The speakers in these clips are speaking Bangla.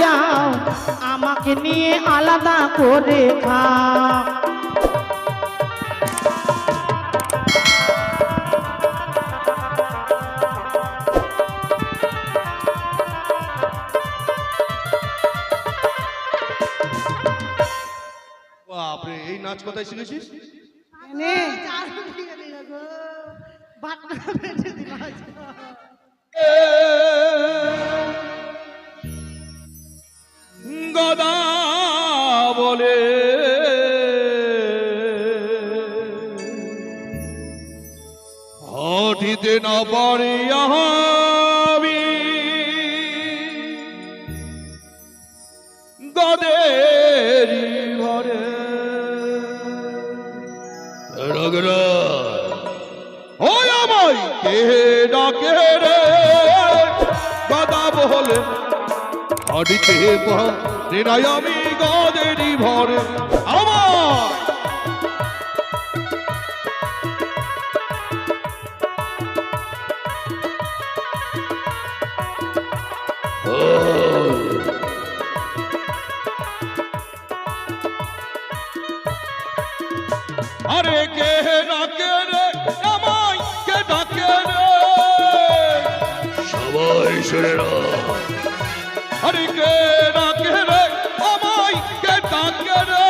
যাও আমাকে নিয়ে আলাদা করে খাও। বাপরে, এই নাচ কোথায় শিখেছিস? গদা বলে হঠিতে না পারি আমি গদের ঘরে রগরা ওই আমায় কে ডাকে রে গদা বলে হঠিতে পারি আমি গদেরই ভরে আমার আরে কে ডাকে রে আমায় কে ডাকে রে সবাই শুনে না আরে কে ডাকে রে আমায় কে ডাকে রে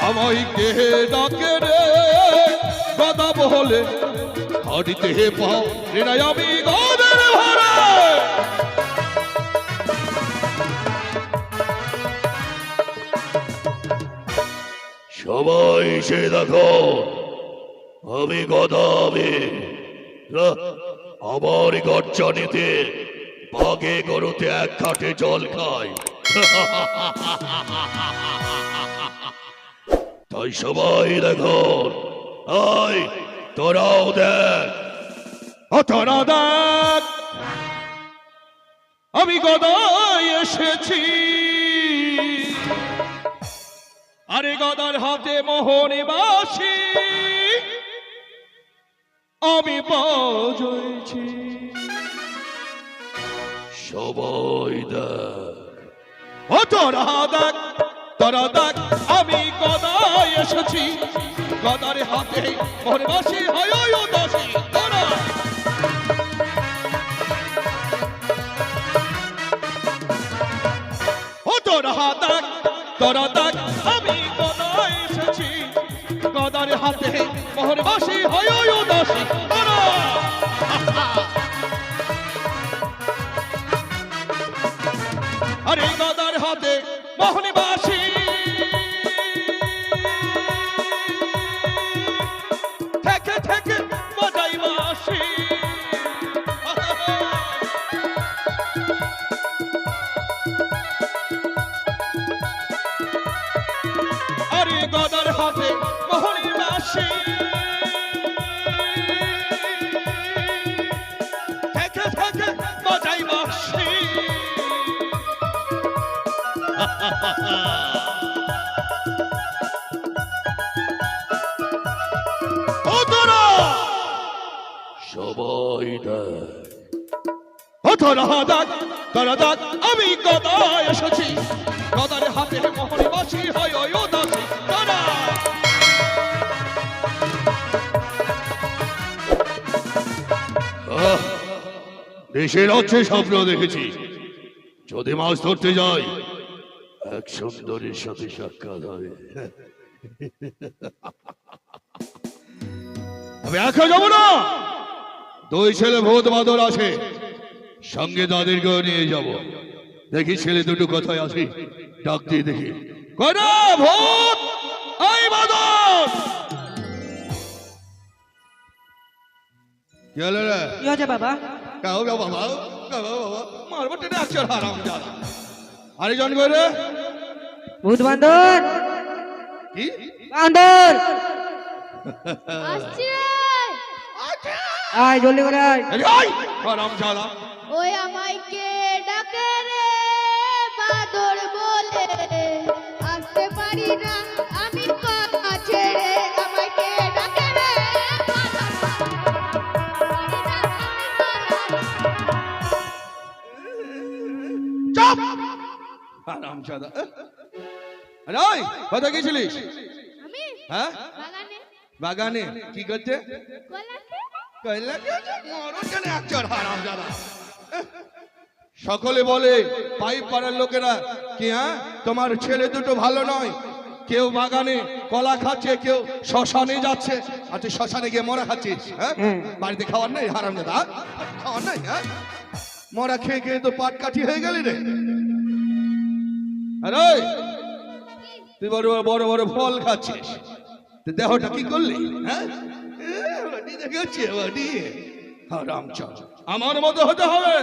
আমায় কে ডাকে রে গদা বলে হাড়িতে পাও রে আমি গদের ভরে সবাই সে দেখো আমি গদা আমি আমার গর্জনিতে বাঘে গরুতে এক ঘাটে জল খায় তাই সবাই দেখো আয় তোরাও দেখ তোরা দেখ আমি গদায় এসেছি আরে গদার হাতে মোহনে বাসি আমি বাজাইছি সবাই দেখ তোরা দেখ আমি গদায় এসেছি গদার হাতে মোহনে বাসি হয় দাসী তোরা তোরা দেখ আমি গদায় এসেছি গদার হাতে মোহর বাসি হয় দাসী তোরা আরে গদার হাতে মোহন বাসি থেকে থেকে বাজাই বাসি আরে গদার হাতে মোহনের বাসি থেকে থেকে বাজাই বাসি ও তোরা সবাই তোরা দেখ আমি গদায় এসেছি গদার হাতে মোহনের বাসি হয় দাসী তোরা দেশের হচ্ছে স্বপ্ন দেখেছি যদি মাছ ধরতে যাই এক সুন্দরীর সাথে সাক্ষাৎ হবে আমি একা যাবো না দুই ছেলে ভূত বাদর আছে সঙ্গে তাদেরকেও নিয়ে যাব দেখি ছেলে দুটো কোথায় আসি ডাক দিয়ে দেখি কয়না ভূত এই বাদর কি হলো রে কি হয়েছে বাবা? কাও বাবা মারবো টেনে আসছে হারাম জানা আরেকজন করে ভূত বান্দর কি বান্দর আসছি আয় জলদি করে আয় হারাম জানা ওই আমায় কে ডাকে রে বাদর বলে আসতে পারি না আমি কথা ছেড়ে আমায় কে ডাকে রে আরামজাদা আরে ওই কোথায় গেছিলিস? আমি হ্যাঁ বাগানে বাগানে কি করতে? কলাতে কইলা মরণ জানে একজন হারামজাদা। সকলে বলে পাইপ পাড়ার লোকেরা কি হ্যাঁ তোমার ছেলে দুটো ভালো নয়, কেউ বাগানে কলা খাচ্ছে, কেউ শ্মশানে যাচ্ছে। আর তুই শ্মশানে গিয়ে মরা খাচ্ছিস? হ্যাঁ বাড়িতে খাওয়ার নেই হারামজাদা? খাওয়ার নাই? হ্যাঁ মরা খেয়ে খেয়ে তো পাট কাঠি হয়ে গেলি রে। আরে তুই বড় বড় বড় ফল খাচ্ছিস, দেহটা কি করলি? হ্যাঁ আমার মতো হতে হবে।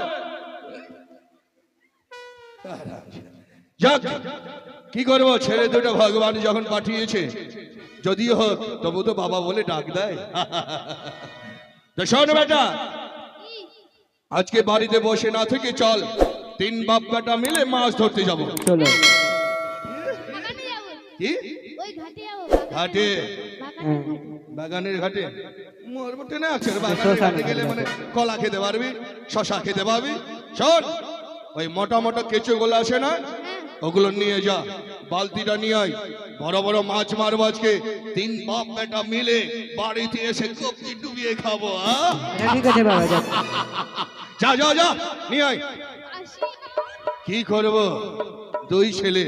যাক কি করবো, ছেলে দুটো ভগবান যখন পাঠিয়েছে, যদিও হোক তবু তো বাবা বলে ডাক দেয়। তো শোন বেটা, আজকে বাড়িতে বসে না থেকে চল, তিন বাপ বেটা মিলে মাছ ধরতে যাবো। চলো বাগানে যাব কি ওই ঘাটে যাব ঘাটে? বাগানে বাগানের ঘাটে মরবো টেনে আছে। বাগানের ঘাটে গেলে মানে কলা খেতে পারবি, শশা খেতে পারবি। শোন ওই মোটা মোটা কেঁচো গুলো আসে না, ওগুলো নিয়ে যা, বালতিটা নিয়ে আয়। বড় বড় মাছ মারবো আজকে, তিন বাপ বেটা মিলে বাড়িতে এসে কবজি ডুবিয়ে খাবো। ঠিক আছে বাবা, যাও। যা যা যা নিয়ে আয়। আসি কি করব, দুই ছেলে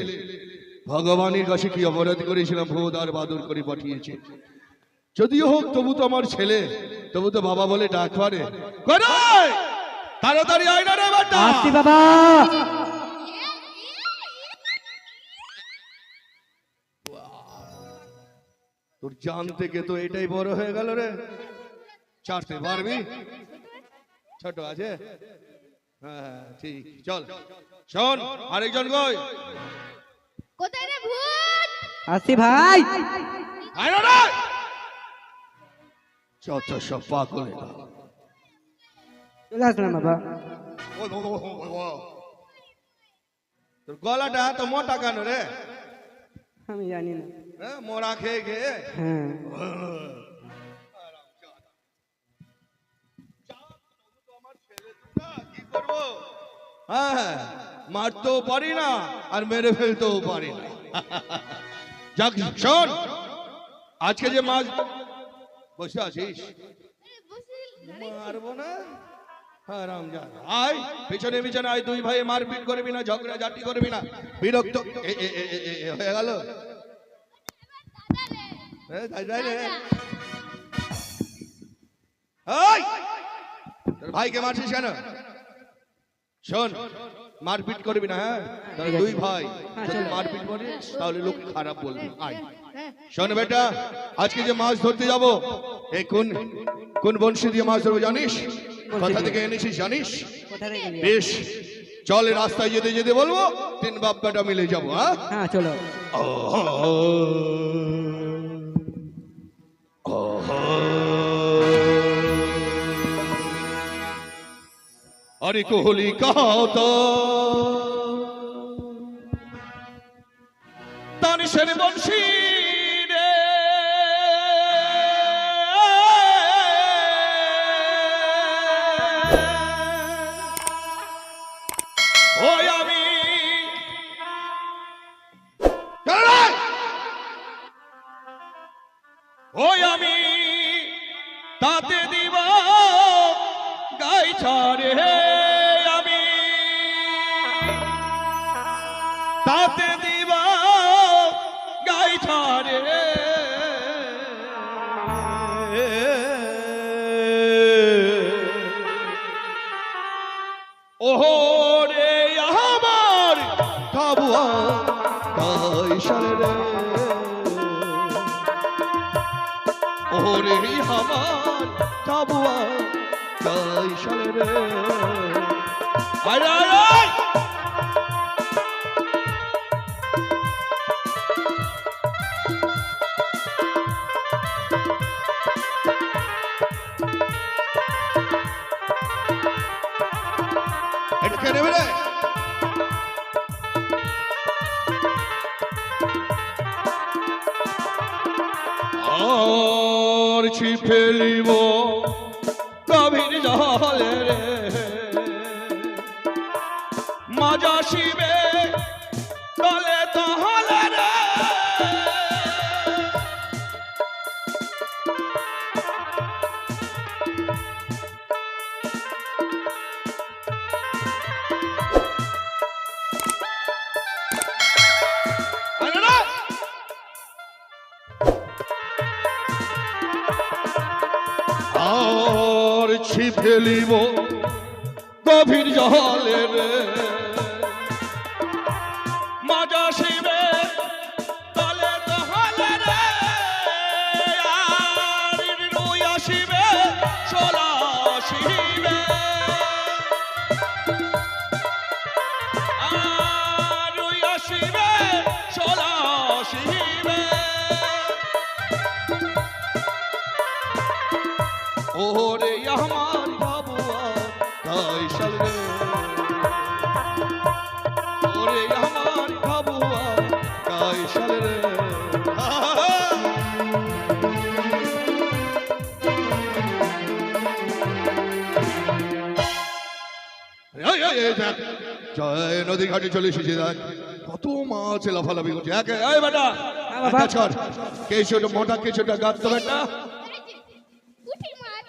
ভগবানের কাছে কি অপরাধ করেছিলাম, ভোদ আর বাদর করে পাঠিয়েছে। যদিও হোক তবু তো আমার ছেলে, তবু তো বাবা বলে ডাক পারে। তাড়াতাড়ি আয় না রে বেটা। আসছি বাবা। তোর জান থেকে তো এটাই বড় হয়ে গেল রে, চাটতে পারবি? ছোট আছে? হ্যাঁ ঠিক, চল। শোন আরেকজন কই? কোথায় রে ভূত? আসছি ভাই। আয় না রে। চল সব পাগল। চলে আসলাম বাবা। তোর গলাটা তো মোটা কেন রে? আমি জানি না। হ্যাঁ মোড়া খেয়ে খেয়ে। হ্যাঁ কি করবো? হ্যাঁ মারতেও পারি না আর মেরে ফেলতেও পারি না। যাক শোন, আজকে যে মাছ বসে আছিস, মারবো না হারামজাদা। আয় পিছনে পিছনে আয়, দুই ভাই মারপিট করবি না, ঝগড়া ঝাঁটি করবি না, বিরক্ত হয়ে গেল। তোর ভাইকে মারছিস কেন? শোন মারপিট করবি না, হ্যাঁ তাহলে দুই ভাই যদি মারপিট করিস তাহলে লোক খারাপ বলবে। আয় শোন বেটা, আজকে যে মাছ ধরতে যাব, এই কোন কোন বংশী দিয়ে মাছ ধরবো জানিস? কোথা থেকে এনেছিস জানিস? কোথা থেকে নিয়ে? বেশ চল, রাস্তায় যেতে যেতে বলবো, তিন বাপ বেটা মিলে যাবো। হ্যাঁ হ্যাঁ চলো। अरे कोहली कहता तानिशेर बंशी रे ओय आमी ओय आमी ताते दिवा गाय छाड़े তাতে দিবা গাই ছাড়ে ওহো রে আমার কাবুয়া গাই ছাড়ে রে, ওহো রে আমার কাবুয়া গাই ছাড়ে রে। আরে আরে और छिपेलिब गभीर जले रे मजा शिवे বাসি ফেলিব গভীর জলে রে মাজা শিবে তলে দহলে রে আর রুই আসিবে সোলা শিবে আর রুই আসিবে সোলা শিবে ওরে আমার বাবুয়া কাইশাল রে ওরে আমার বাবুয়া কাইশাল রে জয় নদী ঘাটে চলে এসেছে দেখ কত মাছ লাফালাফি করছে এই বেটা একটা ছড় কেশোটা মোটা কেশোটা গাছ তো বেটা পুঁটি মাছ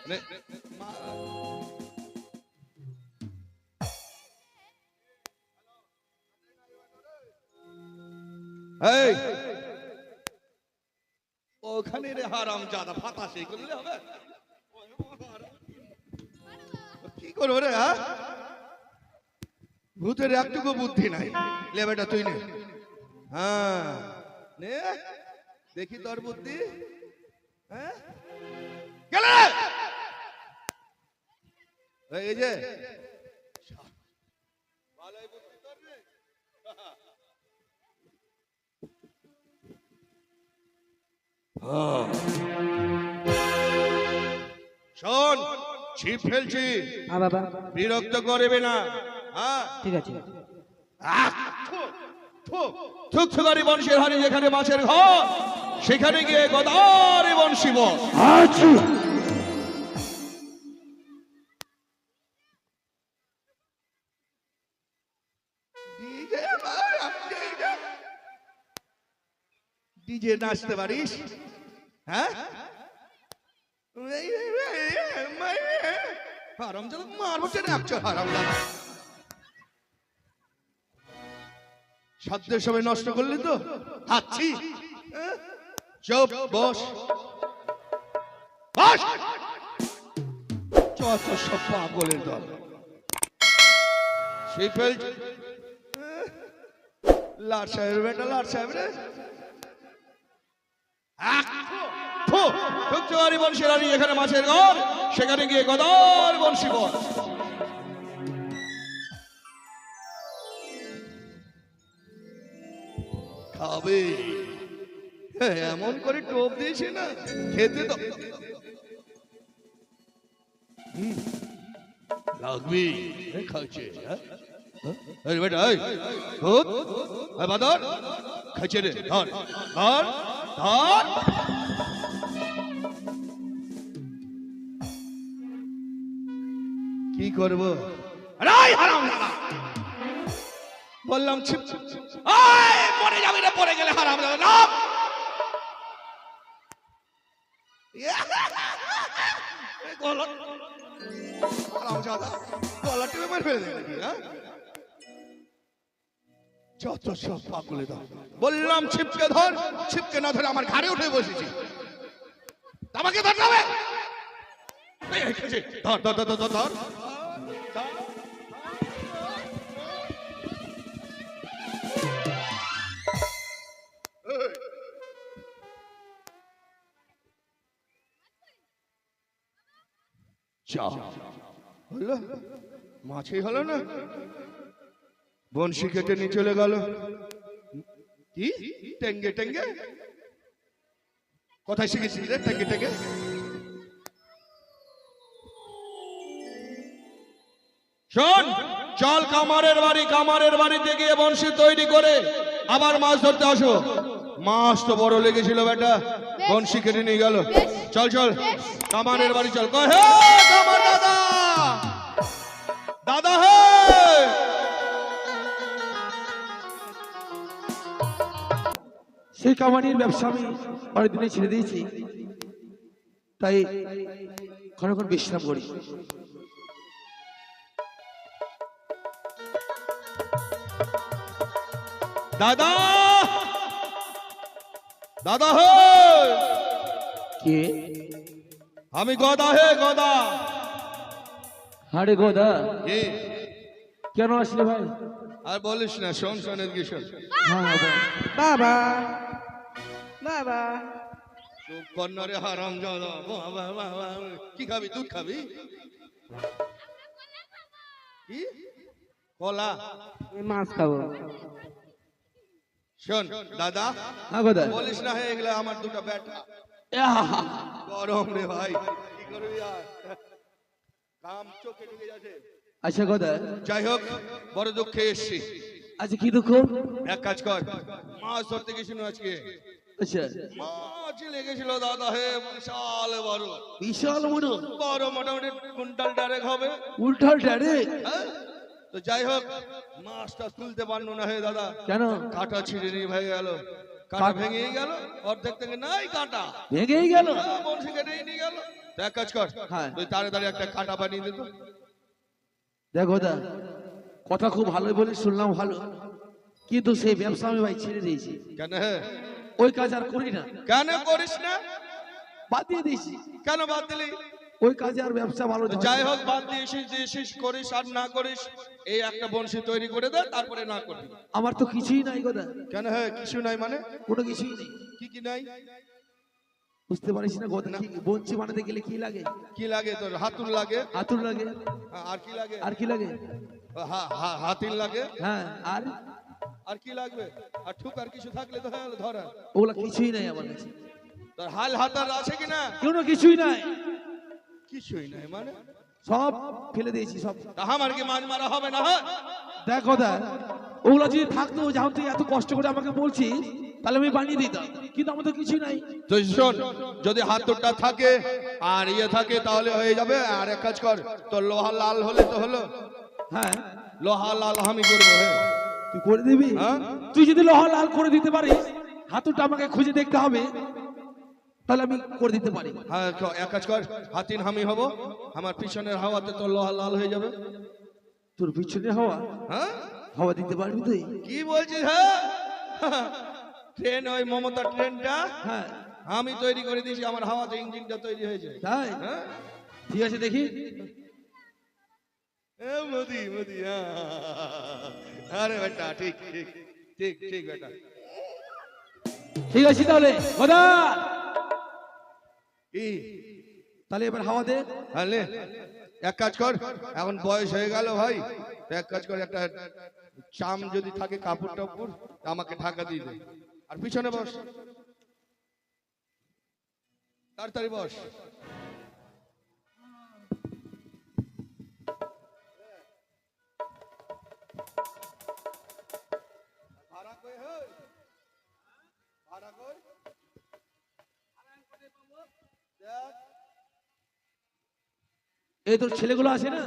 এই ওখানে রে হারাম জাদা ফাতা সেই করলে হবে কি করবো রে হ্যাঁ ভূতের একটুকু বুদ্ধি নাই লে বেটা তুই নে হ্যাঁ নে দেখি তোর বুদ্ধি হ্যাঁ গেলে এই যে ভালোই বুদ্ধি তোর রে শোন ছিপ ফেলছি হ্যাঁ বাবা বিরক্ত করবে না হ্যাঁ ঠিক আছে থুকথুকারি বংশের হারি যেখানে মাছের ঘর সেখানে গিয়ে গদারে বংশী বল ডিজে নাচতে পারিস হ্যাঁ হারাম জাদা মারবো টেনে একচর হারাম জাদা সাধ্যের সময় নষ্ট করলি তো হাচ্ছি চুপ বস বস যত সব পাগলের দল সেই ফেল লাট সাহেব বেটা লাট সাহেব রে থুকথুকারি বংশের রানী এখানে মাছের ঘর সেখানে গিয়ে গদার বংশী বল খাবে এমন করে টোপ দিয়েছে না খেতে তো লাগবি খাচ্ছে বেটা বাদর খাচ্ছে রে ধর ধর ধর কি করবো বললাম ছিপ পরে যাবি না পরে গেলে হারাম যাবে না গলা টিপে মার ফেলে দেবে নাকি হ্যাঁ যত সব পাগলে দাও বললাম ছিপকে ধর ছিপকে না ধরে আমার ঘাড়ে উঠে বসেছি আমাকে ধর যাবে ধর ধর ধর ধর ধর হলো মাছই হলো না বনশি কেটে নিয়ে চলে গেল কি টেঙ্গে টেঙ্গে কোথায় শিখেছিস রে টেঙ্গে টেঙ্গে শোন চল কামারের বাড়িতে গিয়ে বনশি তৈরি করে আবার মাছ ধরতে আসো মাছ তো বড় লেগেছিল বেটা বনশি কেটে নিয়ে গেল চল চল কামারের বাড়ি চল হে কামার দাদা দাদা হে সেই কামানির ব্যবসা আমি অনেক দিনে ছেড়ে দিয়েছি, তাই ক্ষণক্ষণ বিশ্রাম করি। দাদা দাদা হে কে? আমি গদা হে গদা হাড়ে গোদা কি কেন আসলে ভাই? আর বলিস না, শোন শোন এদিকে শোন। হ্যাঁ বল। বাবা বাবা চুপ কর না রে হারাম জাদা। বাবা বাবা, কি খাবি? দুধ খাবি? কি কলা? আমি মাছ খাবো। শোন দাদা, হ্যাঁ গোদা। বলিস না হে, এগুলা আমার দুটো বেটা। গরম রে ভাই, কি করবি আর, কাম চোখে ঢুকে যাচ্ছে। আচ্ছা গোদা, যাই হোক, বড় দুঃখে এসছি। আচ্ছা কি দুঃখ? এক কাজ কর, মাছ ধরতে গেছিল আজকে। আচ্ছা মাছ লেগেছিল দাদা হে, বিশাল বড়। বিশাল বড়? বড়, মোটামুটি কুইন্টাল ডারেক হবে। উল্টাল ডাইরেক্ট? হ্যাঁ? তো যাই হোক, মাছটা তুলতে পারলো না হে দাদা। কেন? কাঁটা ছিঁড়ে নিয়ে ভেঙে গেল। কাঁটা ভেঙে গেল, অর্ধেক থেকে নাই কাঁটা। ভেঙেই গেল? বলছি কেটে নিয়ে গেল। তো এক কাজ কর, হ্যাঁ। তুই তাড়াতাড়ি একটা কাঁটা বানিয়ে দিত। দেখ গোদা, কথা খুব ভালোই বলে শুনলাম, ভালো, কিন্তু সেই ব্যবসা আমি ভাই ছেড়ে দিয়েছি। কেন হে? ওই কাজ আর করি না, কেন করিস না? বাদ দিয়ে দিয়েছি। কেন বাদ দিলি? ওই কাজে আর ব্যবসা ভালো তো হয় না। যাই হোক, বাদ দিয়েছিস, করিস আর না করিস, এই একটা বংশী তৈরি করে দে, তারপরে না করবি। আমার তো কিছুই নাই গোদা, কেন হে? কিছু নাই মানে? কোনো কিছুই নেই। কি কি নাই? বুঝতে পারিস না গোদা, কি বঞ্চি বানাতে গেলে কি লাগে? কি লাগে তোর? হাতুর লাগে। হাতুর লাগে। আর কি লাগে? আর কি লাগে? হাতির লাগে। হ্যাঁ, আর আর কি লাগবে? আর ঠুক আর কিছু থাকলে তো হয়ে গেল ধরা। ওগুলা কিছুই নাই আমার কাছে, তোর হাল হাতার আছে কিনা? কোনো কিছুই নাই, কিছুই নাই মানে? সব ফেলে দিয়েছি সব। তা আমার কি মাছ মারা হবে না? হ্যাঁ? দেখ গোদা, ওগুলা যদি থাকতো, যখন তুই এত কষ্ট করে আমাকে বলছিস, তাহলে আমি বানিয়ে দিতাম, কিন্তু আমার তো কিছুই নাই। তুই শোন, যদি হাতুরটা থাকে আর ইয়ে থাকে তাহলে হয়ে যাবে। আর এক কাজ কর, তোর লোহা লাল হলে তো হলো। হ্যাঁ, লোহা লাল আমি করবো। হ্যাঁ? তুই করে দিবি? হ্যাঁ? তুই যদি লোহা লাল করে দিতে পারিস, হাতুরটা আমাকে খুঁজে দেখতে হবে, তাহলে আমি করে দিতে পারি। হ্যাঁ, এক কাজ কর, হাতিন আমি হব, আমার পিছনের হাওয়াতে তোর লোহা লাল হয়ে যাবে। তোর পিছনে হাওয়া? হ্যাঁ? হাওয়া দিতে পারবি তুই? কি বলছিস? হ্যাঁ, ট্রেন, ওই মমতা ট্রেনটা হ্যাঁ। আমি তৈরি করে দিয়েছি, আমার হাওয়াতে ইঞ্জিনটা তৈরি হয়েছে। তাই? হ্যাঁ? ঠিক আছে, দেখি। এ মোদি মোদি, হ্যাঁ। আরে বেটা, ঠিক ঠিক ঠিক ঠিক বেটা। ঠিক আছে তাহলে গোদা, কি? তাহলে এবার হাওয়া দে। হ্যাঁ, লে। এক কাজ কর, এখন বয়স হয়ে গেল ভাই, তো এক কাজ কর, একটা চাম যদি থাকে, কাপড় টাপড়, আমাকে ঢাকা দিয়ে দে। আর পিছনে বস, তাড়াতাড়ি বস। ভাড়া কই? হে ভাড়া কই? দেখ, এই তোর ছেলেগুলো আছে না,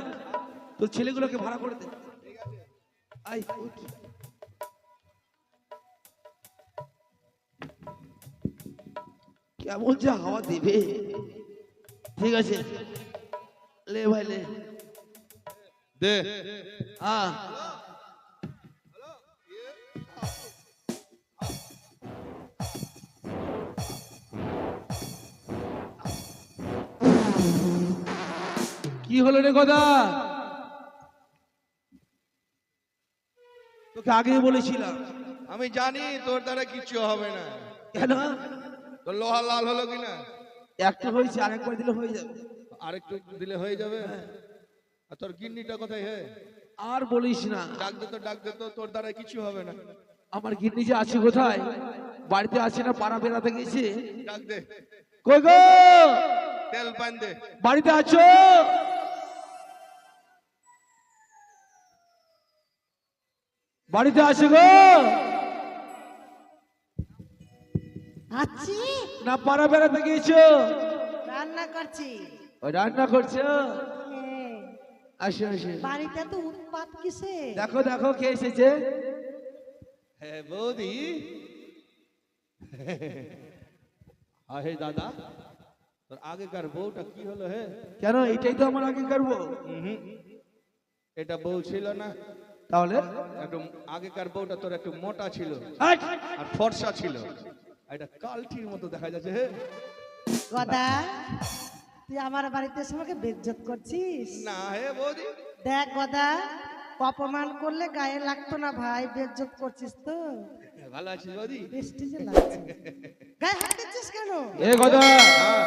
তোর ছেলেগুলোকে ভাড়া করে দে। আই, উঠ। কেমন যে হাওয়া দেবে। ঠিক আছে, লে ভাই লে। দে। হ্যাঁ, কি হলো রে গোদা? তোকে আগেই বলেছিলাম। আমি জানি তোর দ্বারা কিছু হবে না। কেন? তোর লোহা লাল হলো কিনা? একটা হয়েছে, আরেকবার দিলে হয়ে যাবে। আরেকটু দিলে হয়ে যাবে। আর তোর গিন্নিটা কোথায়? হে, আর বলিস না, ডাক দে তো, ডাক দে তো, তোর দ্বারা কিছু হবে না। আমার গিন্নি যে আছে কোথায়? বাড়িতে আছে না পাড়া বেড়াতে গেছে? ডাক দে, কই গো, তেল পান দে। বাড়িতে আছো? বাড়িতে আছে গো? আছি, না পাড়া বেড়াতে গিয়েছো? রান্না করছি। ওই রান্না করছো? হ্যাঁ, আসো আসো, বাড়িতে তো উৎপাত কিসে? দেখো দেখো কে এসেছে। হ্যাঁ বৌদি। হে দাদা, তোর আগেকার বউটা কি হলো? হে, কেন? এটাই তো আমার আগে করবো। এটা বউ ছিল না? তাহলে একটু আগেকার বউটা তোর একটু মোটা ছিল হাট! আর ফর্সা ছিল, এটা কালটির মতো দেখা যাচ্ছে। হে, গদা, তুই আমার বাড়িতে এসে আমাকে বেজ্জত করছিস? না হে বৌদি, দেখ গদা, অপমান করলে গায়ে লাগতো না ভাই, বেজ্জত করছিস তো। ভালো আছিস বৌদি? প্রেস্টিজে লাগছে। গায়ে হাত দিচ্ছিস কেন? এ কথা হ্যাঁ,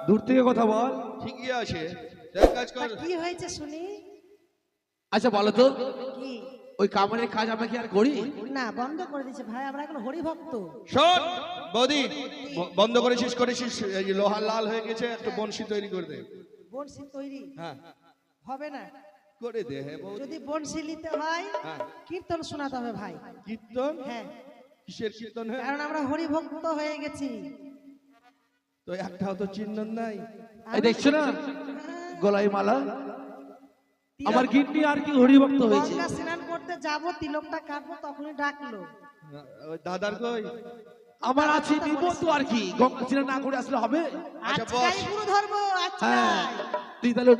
দূর থেকে কথা বল। ঠিকই আছে, দেখ কাজ কর। কি হয়েছে শুনি? আচ্ছা বলো তো, কি? ওই কামারের কাজ আমরা কি আর করি? না, বন্ধ করে দিয়েছে ভাই, আমরা এখন হরিভক্ত। শোন বৌদি, বন্ধ করেছিস করেছিস, এই যে লোহা লাল হয়ে গেছে, একটু বনশি তৈরি করে দে। বনশি তৈরি হ্যাঁ হবে না। করে দে হে বৌদি। যদি বনশি নিতে হয় হ্যাঁ, কীর্তন শোনাতে হবে ভাই। কীর্তন? হ্যাঁ, কিসের কীর্তন? হ্যাঁ, কারণ আমরা হরিভক্ত হয়ে গেছি। তো একটাও তো চিহ্ন নাই। এই দেখছো না গলায় মালা, আমার গিন্নি আর কি হরিভক্ত হয়েছে। গঙ্গা স্নান করতে যাব, তিলকটা কাটবো, তখনই ডাকলো। ওই দাদার কই? আমার আছে নিব তো আর কি, গঙ্গা স্নান না করে আসলে হবে? আচ্ছা আজকাই বস। গুরু ধরবো হ্যাঁ, আজকাই। তুই তাহলে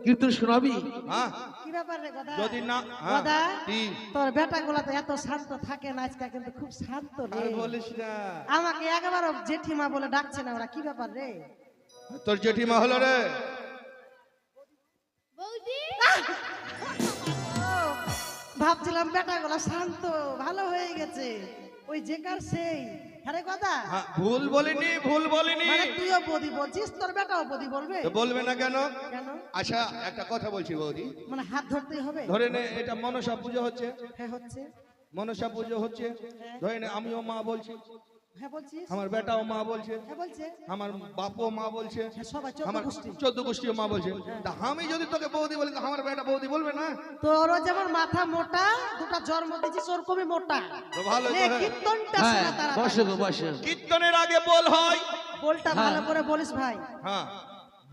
কীর্তন শোনাবি? হ্যাঁ, কি ব্যাপার রে গদা? যদি না, হ্যাঁ, গদা, কি? তোর বেটা গুলা তো এত শান্ত থাকে না, আজকে কিন্তু খুব শান্ত রে। আর বলিস না, আমাকে একবার জেঠিমা বলে ডাকছে না ওরা, কি ব্যাপার রে? তোর জেঠিমা হলো রে। বৌদি ও, ভাবছিলাম বেটা গুলা শান্ত ভালো হয়ে গেছে, ওই যেকার সেই। আরে গদা, হ্যাঁ, ভুল বলিনি, ভুল বলিনি। মানে তুইও বদি বলছিস, তোর বেটাও বদি বলবে? তো বলবে না কেন? কেন? আচ্ছা একটা কথা বলছি বৌদি, মানে হাত ধরতেই হবে? ধরে নে এটা মনসা পুজো হচ্ছে, হ্যাঁ হচ্ছে। মনসা পুজো হচ্ছে, ধরে নে আমিও মা বলছি, হ্যাঁ বলছিস। আমার বেটাও মা বলছে, হ্যাঁ বলছে। আমার বাপও মা বলছে, হ্যাঁ, সবাই আমার 14 গোষ্ঠী। 14 গোষ্ঠীও মা বলছে। তা আমি যদি তোকে বৌদি বলি, তো আমার বেটা বৌদি বলবে না? তোরও যেমন মাথা মোটা, দুটো জন্ম দিয়েছিস ওরকমই মোটা। তো ভালো তো, নে, হ্যাঁ। কীর্তনটা হ্যাঁ, শোনা তাড়াতাড়ি। বসো গো বসো। কীর্তনের আগে বল হয়। বলটা ভালো করে বলিস ভাই। হ্যাঁ,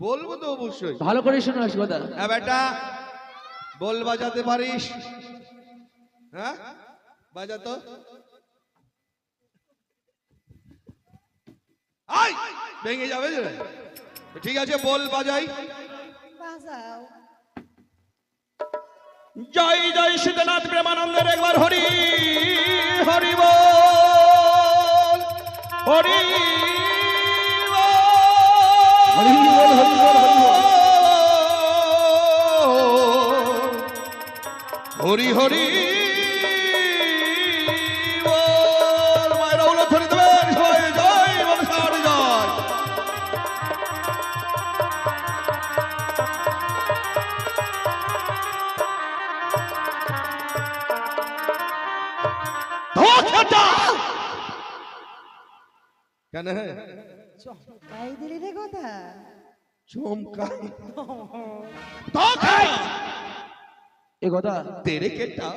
বলবো তো অবশ্যই। ভালো করে শোনাস কথা। হ্যাঁ বেটা, বল বাজাতে পারিস? হ্যাঁ, বাজাতো। আই ভেঙে যাবে যে। ঠিক আছে, বল বাজাই। বাজাও। জয় জয় সীতানাথ প্রেমানন্দের একবার হরি হরি বল, হরি হরি বল, হরি বল, হরি বল। হরি হরি বল। মায়েরা উলট ধরে দেবেন সবাই, জয় মনসার জয়। কেন চমকাই দিলি রে কথা। চমকাই এ কথা তেরে কেটা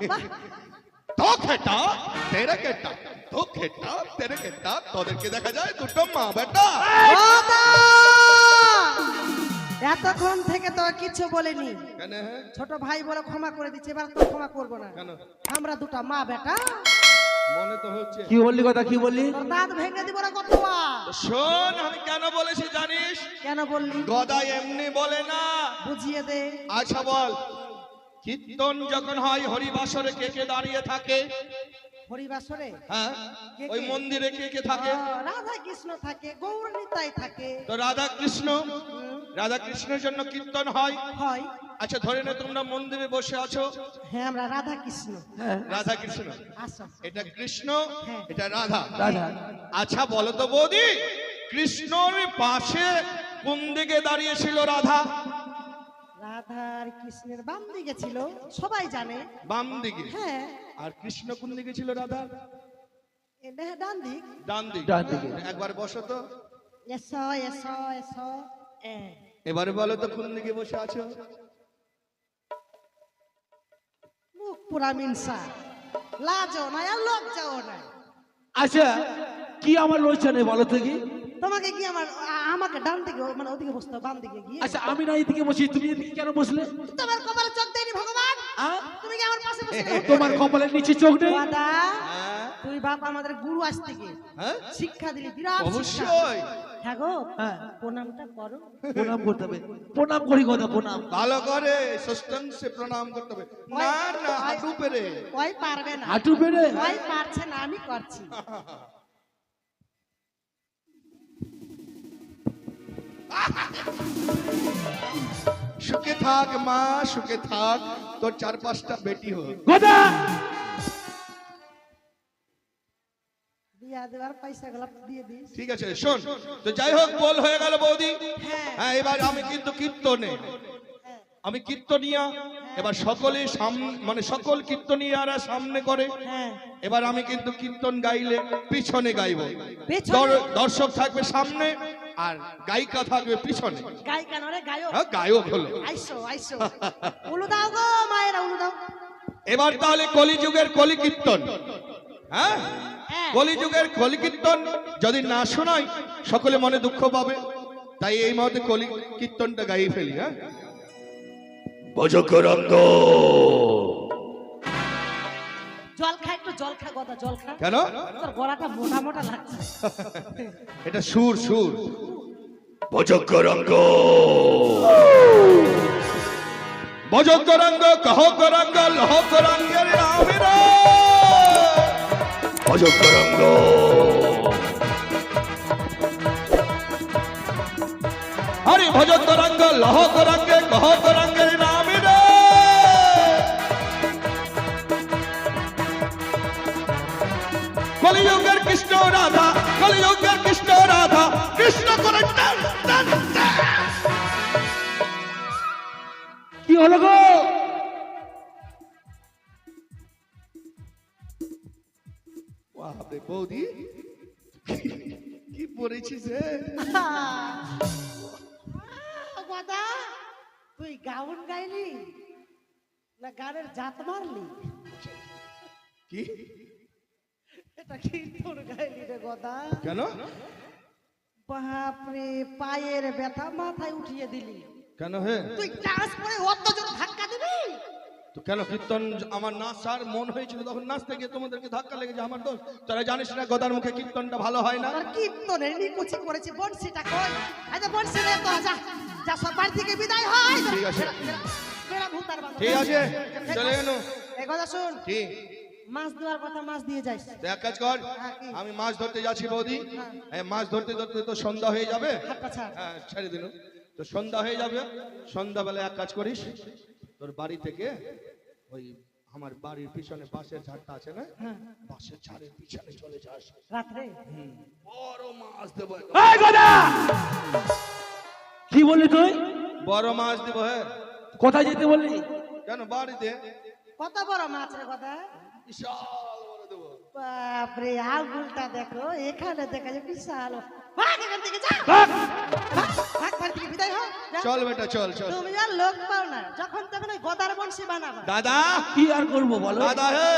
বাহ, তো খেটা তেরে কেটা তো খেটা তেরে কেটা, তোদেরকে দেখা যায় দুটো মা বেটা। বাবা! এতক্ষণ থেকে তো কিছু বলিনি, কেন ছোট ভাই বলে ক্ষমা করে দিচ্ছে, এবার তো ক্ষমা করবো না। কেন? আমরা দুটা মা বেটা, মনে তো হচ্ছে। কি বললি কথা, কি বললি? তোর দাঁত ভেঙে দিব না কতবা। শোন, আমি কেন বলেছি জানিস? কেন বললি? গদা এমনি বলে না। বুঝিয়ে দে। আচ্ছা বল, কীর্তন যখন হয় হরিবাসরে কে কে দাঁড়িয়ে থাকে? হরিবাসরে হ্যাঁ, কে ওই কে? মন্দিরে কে কে থাকে? রাধা কৃষ্ণ থাকে, গৌর নিতাই থাকে। তো রাধা কৃষ্ণ, রাধা কৃষ্ণের জন্য কীর্তন হয়। হয়। আচ্ছা ধরে নে তোমরা মন্দিরে বসে আছো, হ্যাঁ, আমরা রাধা কৃষ্ণ। হ্যাঁ, রাধা কৃষ্ণ, আসো। এটা কৃষ্ণ, হ্যাঁ। এটা রাধা। রাধা। আচ্ছা বলো তো বৌদি, কৃষ্ণর পাশে কোন দিকে দাঁড়িয়েছিল রাধা? রাধা আর কৃষ্ণের বাম দিকে ছিল, সবাই জানে। বাম দিকে। হ্যাঁ, আর কৃষ্ণ কোন দিকে ছিল রাধা? এটা ডান দিক। ডান দিকে। ডান দিকে। একবার বসো তো, এসো এসো এসো। এবারে বলো তো কোন দিকে বসে আছো? মুখ পুরা মিনসা, লাজও নাই আর লজ্জাও নাই। আচ্ছা, কি আমার লজ্জা নেই বলো তো কি? তোমাকে কি আমাকে ডান দিকে মানে ওদিকে বসতে হবে, বাম দিকে গিয়ে। আচ্ছা, আমি না এদিকে বসি, তুমি এদিকে কেন বসলে? তোমার কপালে চোখ দেয়নি ভগবান, হ্যাঁ? তুমি কি আমার পাশে বসে? তোমার কপালের নিচে চোখ নেই? দাদা, হ্যাঁ? তুই বাপ আমাদের গুরু আজ থেকে হ্যাঁ? শিক্ষা দিলি, বিরাট শিক্ষা। অবশ্যই। হ্যাঁ গো, হ্যাঁ। প্রণামটা করো। প্রণাম করতে হবে, প্রণাম করি কথা, প্রণাম। ভালো করে সে প্রণাম করতে হবে। না না, হাঁটু পেরে। ওই পারবে না, হাঁটু পেরে? ওই পারছে না, আমি করছি। সুখে থাক মা, সুখে থাক, তোর 4-5টা বেটি হোক। গদা বিয়া দেওয়ার পয়সা গুলো দিয়ে দিস। ঠিক আছে শোন, তো যাই হোক বল হয়ে গেল বৌদি। হ্যাঁ। হ্যাঁ, এবার আমি কিন্তু কীর্তনে, আমি কীর্তনিয়া, এবার সকলে সামনে, মানে সকল কীর্তনিয়ারা সামনে করে। হ্যাঁ। এবার আমি কিন্তু কীর্তন গাইলে পিছনে গাইব, পেছনে? দর্শক থাকবে সামনে আর গায়িকা থাকবে পিছনে। গায়িকা নরে গায়ক। হ্যাঁ, গায়ক হলো। আইসো আইসো, উলু দাও গো মায়েরা, উলু দাও। এবার তাহলে কলিযুগের কলি কীর্তন। হ্যাঁ, হ্যাঁ। কলিযুগের কলি কীর্তন যদি না শোনাই সকলে মনে দুঃখ পাবে, তাই এই মুহূর্তে কলি কীর্তনটা গাইয়ে ফেলি। হ্যাঁ, ভজকরঙ্গ। জল খা, একটু জল খা গদা, জল খা। কেন? তোর গলাটা মোটা মোটা লাগছে। এটা সুর, সুর। ভজকরঙ্গ, ভজকরঙ্গ, কহকরঙ্গ, লহকরঙ্গের নামেরা ভজকরঙ্গ। হরি ভজকরঙ্গ, লহকরঙ্গে, কহকরঙ্গের নামেরা কলিযুগের কৃষ্ণ রাধা, কলিযুগের কৃষ্ণ রাধা, কৃষ্ণ করে টান, টান, টান। কি হলো গো? বাপরে বৌদি, কি পড়েছিস রে? গদা, তুই গাউন গাইলি না গানের জাত মারলি? কি এটা কি তোর গাইলি রে গদা? কেন? বাপরে, পায়ের ব্যথা মাথায় উঠিয়ে দিলি। কেন হে? তুই ডান্স করে অত জোর ধাক্কা দিবি? তো কেন? কীর্তন আমার নাচার মন হয়েছিল, তখন নাচতে গিয়ে তোমাদেরকে ধাক্কা লেগেছে। আমার দোষ? তোরা জানিস না গদার মুখে কীর্তনটা ভালো হয় না? আর কীর্তনের নিকুচি করেছি, বনশিটা কই? আচ্ছা বনশি রে, তো যা যা, সব বাড়ি থেকে বিদায় হয়। ঠিক আছে। বেড়া ভূতার বাবা। ঠিক আছে, চলে গেল। এই কথা শুন, কি? মাছ দেওয়ার কথা মাছ দিয়ে যাস। তো এক কাজ কর, হ্যাঁ, কি? আমি মাছ ধরতে যাচ্ছি বৌদি। হ্যাঁ। এই মাছ ধরতে ধরতে তো সন্ধ্যা হয়ে যাবে। হাতটা ছাড়। হ্যাঁ, ছেড়ে দিন। তো সন্ধ্যা হয়ে যাবে, সন্ধ্যাবেলা এক কাজ করিস, তোর বাড়ি থেকে ওই আমার বাড়ির পিছনে বাঁশের ঝাড়টা আছে না, হ্যাঁ। বাঁশের ঝাড়ের পিছনে চলে যাস। রাত্রে বড় মাছ দেবো, এই গদা, কি বললি তুই? বড় মাছ দেবো। হ্যাঁ, কোথায় যেতে বললি? কেন? বাড়িতে কত বড় মাছ রে কথা? বিশাল বড় দেবো। বাপরে, আঙুলটা দেখো, এখানে দেখা যায় বিশাল। ভাগ এখান থেকে, যা ভাগ! ভাগ, ভাগ, বাড়ি থেকে বিদায় হও, যা। চল বেটা, চল চল। তুমি আর লোক পাও না, যখন তখন ওই গদার বংশী বানাবা। দাদা, কি আর করবো বলো? দাদা হে,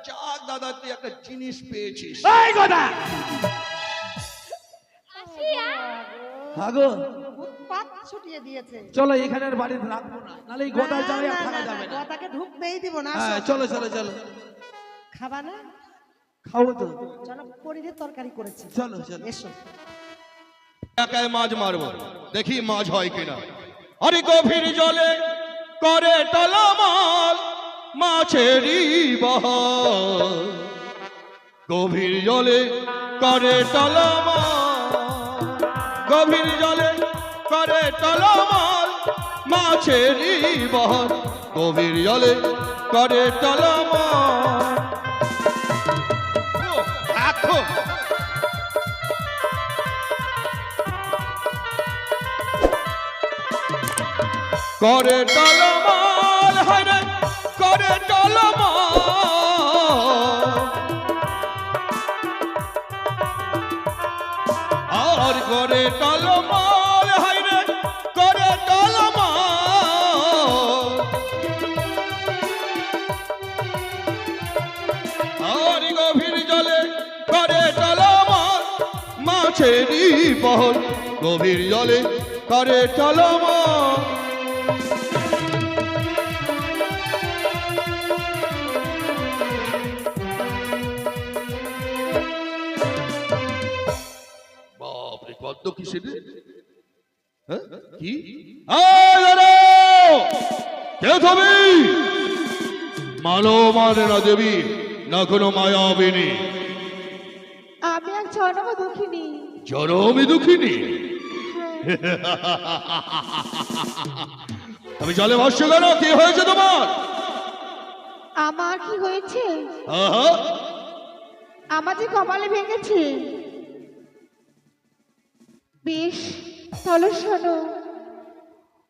যাক দাদা, তুই একটা জিনিস পেয়েছিস। এই গদা, হাগো, উৎপাত ছুটিয়ে দিয়েছে। চলো এখানে আর বাড়িতে রাখবো না, নাহলে এই গদার জালে আর থাকা যাবে না। গদাকে ঢুকতেই দিব না। হ্যাঁ, আসো। চলো চলো চলো, খাবা না? খাবো তো। চলো, পনিরের তরকারি করেছি, চলো চলো। এসো। একাই মাছ মারবো, দেখি মাছ হয় কিনা। আরে গভীর জলে করে টলমল মাছেরই বহর, গভীর জলে করে টলমল, গভীর জলে করে টলমল মাছেরই বহর, গভীর জলে করে টলমল। দেখো করে টলমল, হরে করে টলমল, আর করে টলমল, হরে করে টলমল, আর গভীর জলে করে টলমল মাছেরই বহর, গভীর জলে করে টলমল। বাপরে, কত কিসের রে? হ্যাঁ? কি? কে তুমি? মানো মানে না দেবী, না কোনো মায়াবিনী। আমি এক জনম দুঃখিনী। জনমী দুঃখিনী? হ্যাঁ, তুমি জলে ভাষ্য করো, কি হয়েছে তোমার? আমার কি হয়েছে? আহা, আমার যে কপালে ভেঙেছে। বেশ, তাহলে শোনো।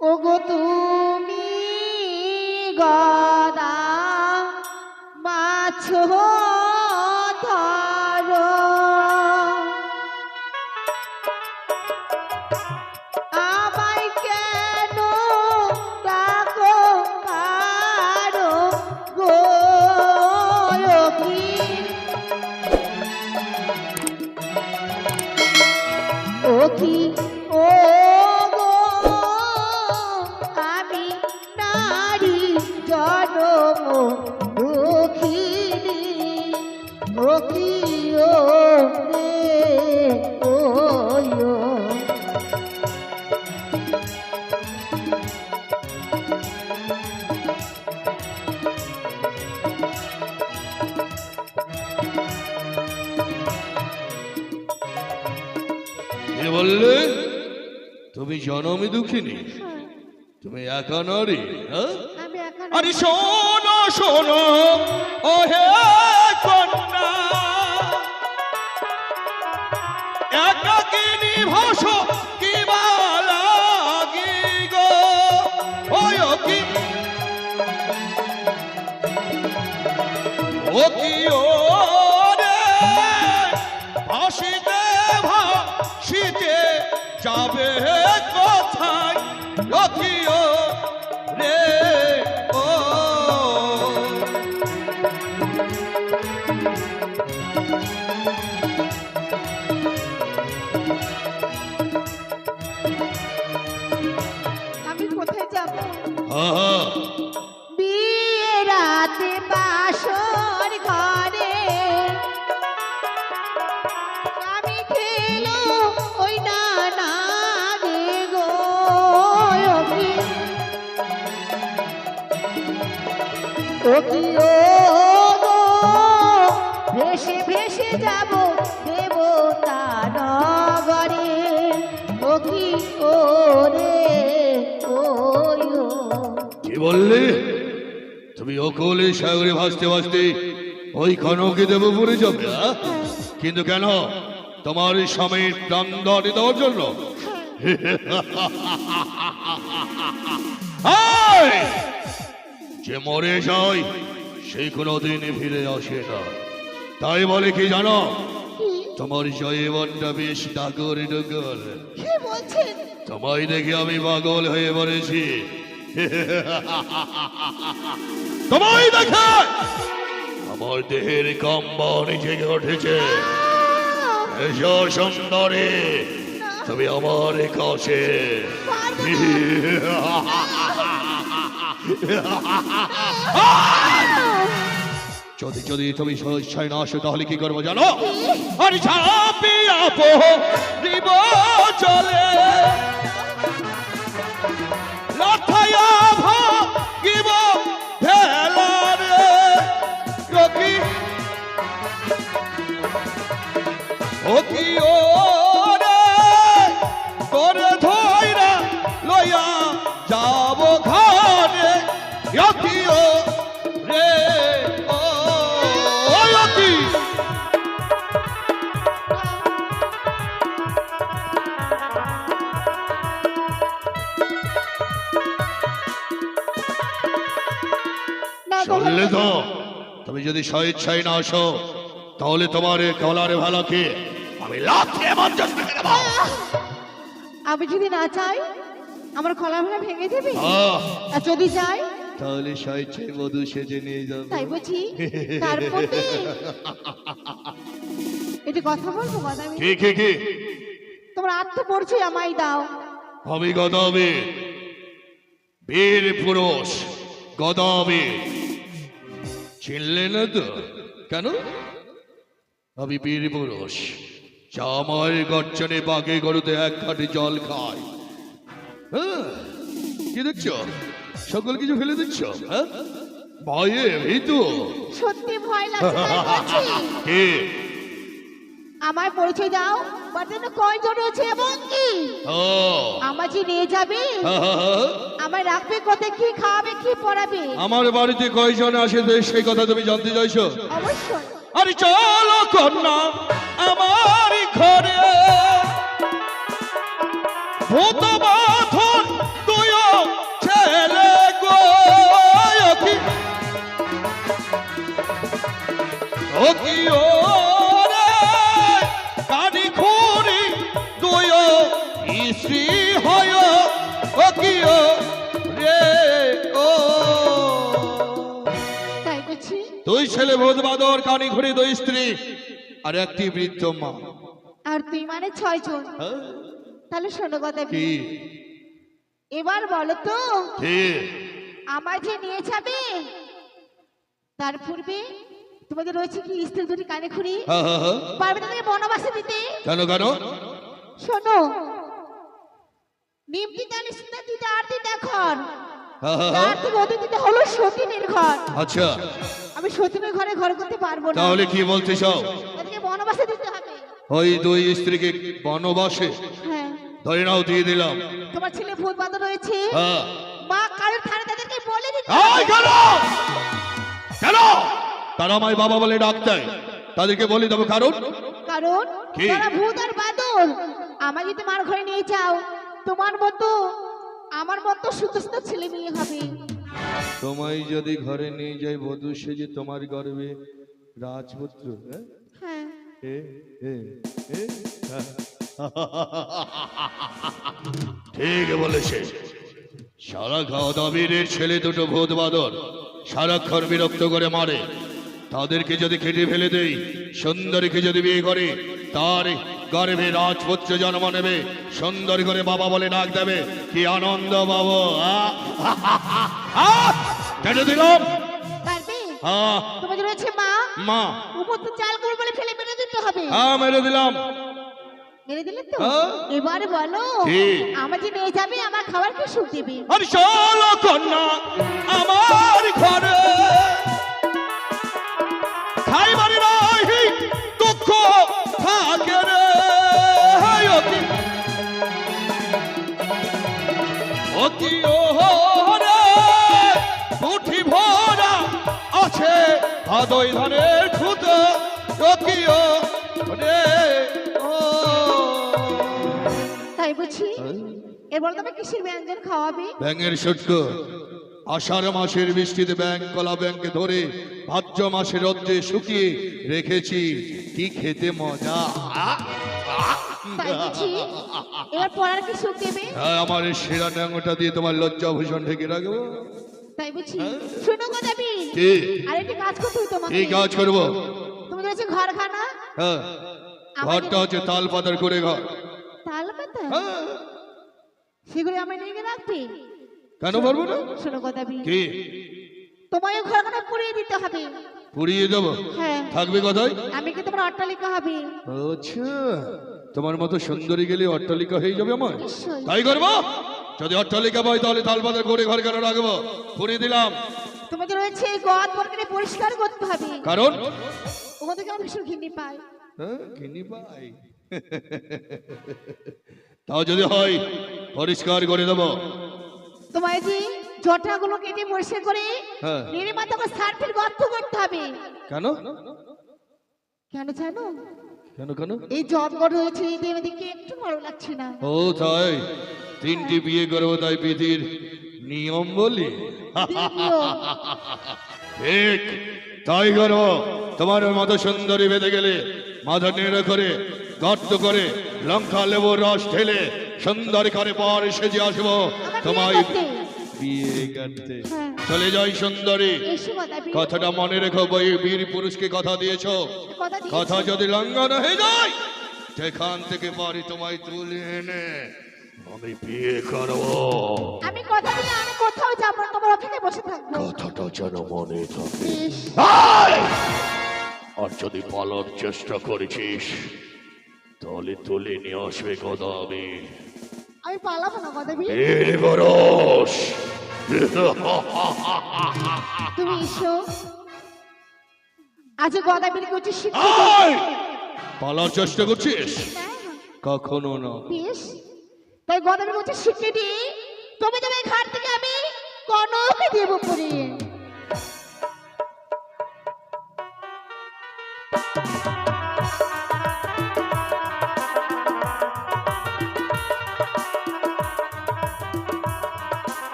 ওগো তুমি গদা মাছ ধরো, আমায় কেন ডাকো কারো গো কি? ও কি ও গো, আমি নারী জনম দুঃখিনী। ও কি ও রে ও ও। কে বললে তুমি জনমী দুঃখিনী? তুমি একা নারী? হ্যাঁ? আমি একা আরে শোনো শোনো ও হে কন্যা, একাকিনী ভাষ কি লাগি গো, ওই কি ও কি ও রে, ভাসিতে ভাসিতে যাবে কোথায়, ও কি ও রে ও। আমি কোথায় যাব? আহা, বিয়ে রাতে বাসর ঘরে আমি খেলো ওই নানা রে গো কি? ও কি ও গো, ভেসে ভেসে যাব দেবতা নগরে। ও কি ও রে ও ও। কি বললে তুমি? অকলে সাগরে ভাসতে ভাসতে ওই কনকে দেবপুরে যাবে? হ্যাঁ? কিন্তু কেন? তোমার স্বামীর প্রাণদণ্ডে দেওয়ার জন্য? এই! যে মরে যায় সেই কোনোদিন ফিরে আসে না, তাই বলে কি জানো? তোমার জয়বনটা বেশ ডাগর ডগর। কি বলছেন? তোমায় দেখে আমি পাগল হয়ে পড়েছি। তোমায় দেখে আমার দেহের কম্বন জেগে উঠেছে। এসো সুন্দরী, তুমি আমার কাছে। যদি যদি তুমি স্বেচ্ছায় না আসো তাহলে কি করবো জানো? আরে ঝাঁপিয়া দিব চলে, লাথাইয়া ভাগিব ভেলারে রকি। ও কি ও রে, করে ধইরা লইয়া যাব ঘরে। ও কি ও রে ও কি? শুনলে তো? তুমি যদি স্বেচ্ছায় না আসো তাহলে তোমার কলারে ভালোকে আমি লাথিয়ে মঞ্চস ভেঙে দেব। আমি যদি না চাই আমার কলা ভেঙে ভেঙে দেবে? আহ, আর যদি চাই তাহলে স্বেচ্ছায় মধু সেজে নিয়ে যাবো। তাই বুঝি? তারপর এটা কথা বলবো বাদামি? কি কি কি? তোমার আত্মপরিচয় আমায় দাও। আমি গদাবীর, বীর পুরুষ গদাবীর। চিনলে না তো? কেন? আমি বীর পুরুষ, যা আমার গর্জনে বাঘে গরুতে এক ঘাটে জল খায়। হ্যাঁ, কি দেখছো? সকল কিছু ফেলে দিচ্ছ? হ্যাঁ, ভয়ে ভীতু। সত্যি ভয় লাগছে তাই বলছি। কে? আমার পরিচয় দাও, আমার জন্য কয়জন রয়েছে এবং কি ও আমার যে নিয়ে যাবে আমার রাখবে কোথায়, কি খাওয়াবে, কি পড়াবে? আমার বাড়িতে কয়জন আসে সেই কথা তুমি জানতে চাইছো? অবশ্যই। আরে চলো কন্যা আমার ঘরে, ভূত বাঁধন তুই ছেলে গো, ও কি ও রে কানি খুরি তুই স্ত্রী হয়, ও কি ও রে ও, তাই বুঝি? দুই ছেলে ভূত বাঁদর, কানি খুরি, দুই স্ত্রী আর একটি বৃদ্ধ মা। আর তুই মানে 6 জন। হ্যাঁ? তাহলে শোনো কথা কি এবার বলো তো কি আমার যে নিয়ে যাবে তার পূর্বে তোমাদের রয়েছে কি স্ত্রী দুটি কানে খুঁড়ি, পারবে তাদেরকে বনবাসে দিতে? কেন কেন? শোনো, নিমতি দানি সুন্দর দিতে আরতি দেখুন, তার থেকে অতিথিতে হলো সতীনের ঘর। আচ্ছা, আমি সতীনের ঘরে ঘর করতে পারবো না। তাহলে কি বলতে চাও? তাদেরকে বনবাসে দিতে হবে। ওই দুই স্ত্রীকে বনবাসে হ্যাঁ, ধরে নাও, দিয়ে দিলাম। তোমার ছেলে ভূত বাঁধা রয়েছে, হ্যাঁ। মা কারোর থানে তাদেরকে বলে দিতে এই হবে। কেন কেন তারা আমায় বাবা বলে ডাক দেয়, তাদেরকে বলে দেবো কারণ কারণ কি? তারা ভূত আর বাদর। আমার যদি মার ঘরে নিয়ে যাও, তোমার মতো আমার মতো সুন্দর সুন্দর ছেলে মেয়ে হবে। তোমায় যদি ঘরে নিয়ে যাই বধূ সেজে, তোমার গর্বে রাজপুত্র, হ্যাঁ, ঠিক বলেছে। সারা খাওয়া দাবিরের ছেলে দুটো ভূত বাদর সারাক্ষণ বিরক্ত করে মারে, তাদেরকে যদি কেটে ফেলে দেই, সুন্দরীকে যদি বিয়ে করে, তার গর্ভে রাজপুত্র জন্ম নেবে, সুন্দর করে বাবা বলে ডাক দেবে, কি আনন্দ বাবু। কেটে দিলাম। পারবে? হ্যাঁ তোমাদের রয়েছে মা, মা, উপর তো চাল করে বলে ফেলে মেরে দিতে হবে। হ্যাঁ মেরে দিলাম। মেরে দিলে তো? হ্যাঁ। এবারে বলো কি? আমার যে নিয়ে যাবে আমার খাবার কি সুখ দেবে? আর চলো কন্যা আমার ঘরে, খাইবার নাহি দুঃখ থাকে রে, অতি ও রে মুঠি ভরা আছে ভাদই ধানের খুদ, অতি ও রে ও। তাই বুঝি? এবার তবে কিসের ব্যঞ্জন খাওয়াবে? ব্যাঙের শুটকো, আষাঢ় মাসের বৃষ্টিতে ব্যাঙ কলা ব্যাঙকে ধরে ভাদ্র মাসের রৌদ্রে শুকিয়ে রেখেছি, কি খেতে মজা। তাই বুঝি? এবার পড়ার কি সুখ দেবে? হ্যাঁ, আমার এই সেরা ন্যাংটা দিয়ে তোমার লজ্জা ভূষণ ঢেকে রাখবো। তাই বুঝি? শোনো গো দেবী, কি আর একটি কাজ করতে হবে তোমাকে। কি কাজ করবো? তুমি রয়েছে ঘরখানা, হ্যাঁ, ঘরটা হচ্ছে তাল পাতার করে ঘর। তাল পাতা, হ্যাঁ, সেগুলো আমি নিয়ে গিয়ে রাখবে। কেন পারবো না? শোনো গো দেবী, কি তোমায় ঘরখানা পুড়িয়ে দিতে হবে। পুড়িয়ে দেবো? হ্যাঁ, থাকবে কোথায়? আমি কি তোমার অট্টালিকা হবে? আচ্ছা, তোমার মতো সুন্দরী গেলে অট্টালিকা হয়ে যাবে আমার। নিশ্চয়ই। তাই করবো? যদি অট্টালিকা পাই তাহলে তাল পাতার করে ঘর কেন রাখবো? পুড়িয়ে দিলাম। তোমাকে রয়েছে এই গদ বর্গনে পরিষ্কার করতে হবে, কারণ ওখান থেকে আমার ভীষণ ঘিন্নি পায়। ঘিনি পাই। তাও যদি হয় পরিষ্কার করে দেবো। তোমায় যে জটাগুলো কেটে পরিষ্কার করে হ্যাঁ। নেড়ে মাথাকে সার্ফের গর্ত করতে হবে। কেন কেন জানো? কেন কেন? এই জবগড় হয়েছে এদের এদিকে একটু ভালো লাগছে না। ও তাই, তিনটি বিয়ে করবো তাই বিধির নিয়ম বলি। দিদিও, ঠিক তাই করবো। তোমার মতো সুন্দরী বেঁধে গেলে মাথা নেড়ে করে গর্ত করে লঙ্কা লেবুর রস ঢেলে সুন্দর করে পর সেজে আসবো আমার তোমায় বিয়ে করতে। বিয়ে করতে। হ্যাঁ। চলে যাই সুন্দরী, এসো কথা বি- কথাটা মনে রেখো। বই বীর পুরুষকে কথা দিয়েছো, কথা দিয়েছি। কথা যদি লঙ্ঘন হয়ে যায়, যেখান থেকে পারি তোমায় তুলে এনে আমি বিয়ে করবো। আমি কথা দিলে আমি কোথাও যাবো না, তোমার অপেক্ষায় বসে থাকবো। কথাটা যেন মনে থাকে। বেশ। আয়! আর যদি পালার চেষ্টা করেছিস তাহলে তুলে নিয়ে আসবে কথা আমি। আমি পালাবো না কথা বি। বরস তুমি এসো, আজ গদাবির কিছু শিক্ষা আয়! পালার চেষ্টা করছিস? কখনো না। বেশ, তাই গদার মধ্যে শিখে দিই, তবে তবে ঘাট থেকে আমি কনক দেব পরে।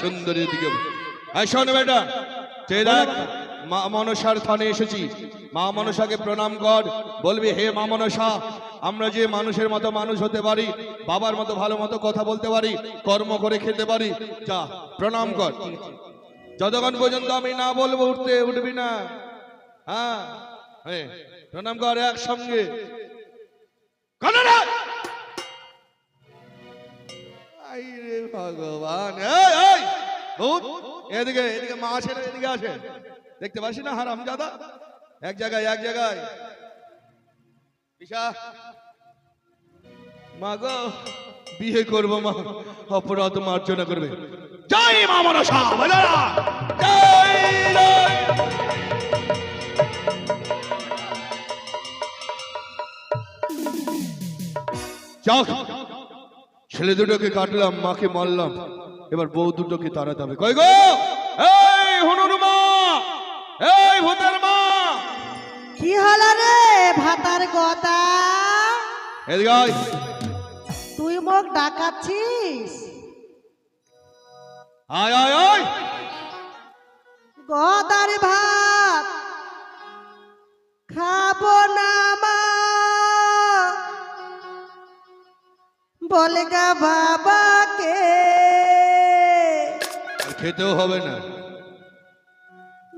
সুন্দরী দিকে শোন বেটা, তুই দেখ মা মনসার থানে এসেছি, মা মনসাকে প্রণাম কর, বলবি হে মা মনসা, আমরা যে মানুষের মতো মানুষ হতে পারি, বাবার মতো ভালো মতো কথা বলতে পারি, কর্ম করে খেতে পারি, যা প্রণাম কর। যতক্ষণ পর্যন্ত আমি না বলবো উঠবি না। হ্যাঁ হ্যাঁ, প্রণাম কর একসঙ্গে। ভগবান, এদিকে এদিকে মা আসে না, এদিকে আসে, দেখতে পাচ্ছি না হারামজাদা, এক জায়গায় এক জায়গায়। মা গো, বিয়ে করবো মা, অপরাধ মার্জনা করবে। জয় মা মনসা, জয় জয়। যাক, ছেলে দুটোকে কাটলাম, মাকে মারলাম, এবার বউ দুটোকে তাড়াতে হবে। কই গো, এই হনুর মা, এই ভূতের মা। কি হলো রে ভাতার গদা? এদিকে আয়। তুই মুখ ডাকাচ্ছিস? আয় আয় আয়। গদার ভাত খাবো না মা, বলগা বাবাকে। খেতেও হবে না।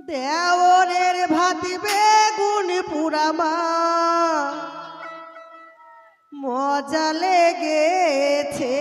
দেওরের ভাত বেগুন পুরামা, মজা লেগেছে।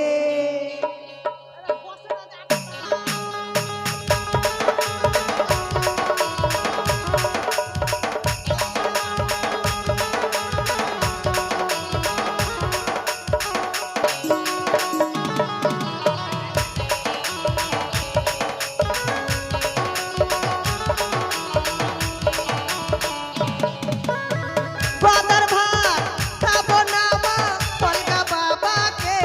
গদার ভাত খাবো না মা, বলগা বাবাকে।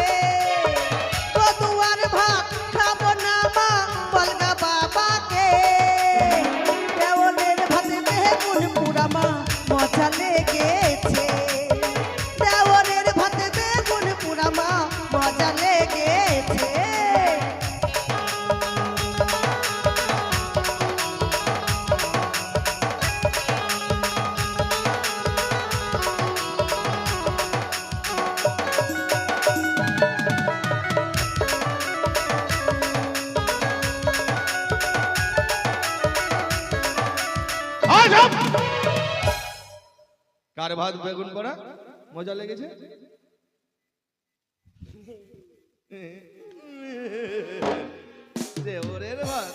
কদুয়ার ভাত খাবো না মা, বলগা বাবাকে। দেওরের ভাত বেগুন পুরামা, মজা লেগেছে। দেওরের ভাত বেগুন পুরামা, মজা লেগেছে। কার ভাত বেগুন করা মজা লেগেছে? দেওরের ভাত।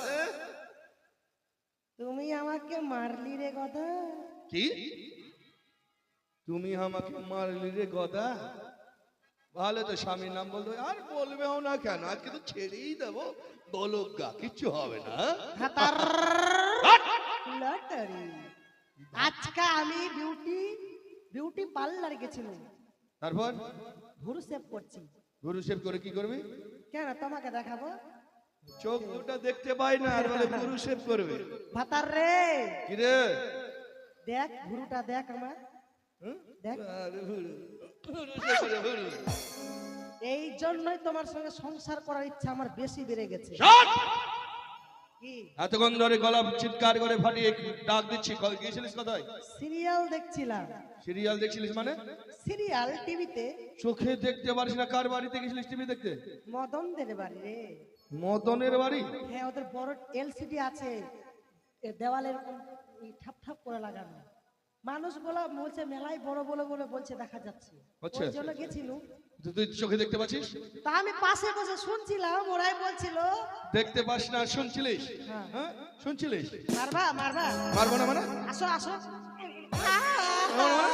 তুমি আমাকে মারলি রে গদা। কি তুমি আমাকে মারলি রে গদা? ভালো তো, স্বামীর নাম বলতে হবে। আর বলবেও না কেন, আজকে তো ছেড়েই দেবো, বলো গা, কিচ্ছু হবে না। ভাতার লটারি। আজকে আমি বিউটি পার্লার গেছিলাম, তারপর ভুরু সেভ করছি। গুরু সেব করে কি করবি? কেন তোমাকে দেখাবো? চোখ দুটা দেখতে পাই না, আর বলে গুরু সেব করবে। ভাতার রে, কি রে? দেখ ভুরুটা দেখ আমার, দেখ। আরে হুরু, হুরু সেব করে হুরু। এই জন্যই তোমার সঙ্গে সংসার করার ইচ্ছা আমার বেশি বেড়ে গেছে। শট! কি এতক্ষণ ধরে গলা চিৎকার করে ফাটিয়ে ডাক দিচ্ছি, গিয়েছিলিস কোথায়? সিরিয়াল দেখছিলাম। সিরিয়াল দেখছিলিস মানে? সিরিয়াল টিভিতে। চোখে দেখতে পারিস না? কার বাড়িতে গেছিলিস টিভি দেখতে? মদনদের বাড়ি রে। মদনের বাড়ি? হ্যাঁ, ওদের বড় এলসিডি আছে, এ দেওয়ালে এরকম ঠাপ ঠাপ করে লাগানো। মানুষ বলছে মেলায় বড় বড় বলে বলছে দেখা যাচ্ছে, আচ্ছা। ওই জন্য গেছিল। তুই চোখে দেখতে পাচ্ছিস? তা আমি পাশে বসে শুনছিলাম, ওরাই বলছিল। দেখতে পাস না, শুনছিলিস? হ্যাঁ। হ্যাঁ, শুনছিলিস? মারবা মারবা, মারবো না মানে? আসো আসো। মারবো না?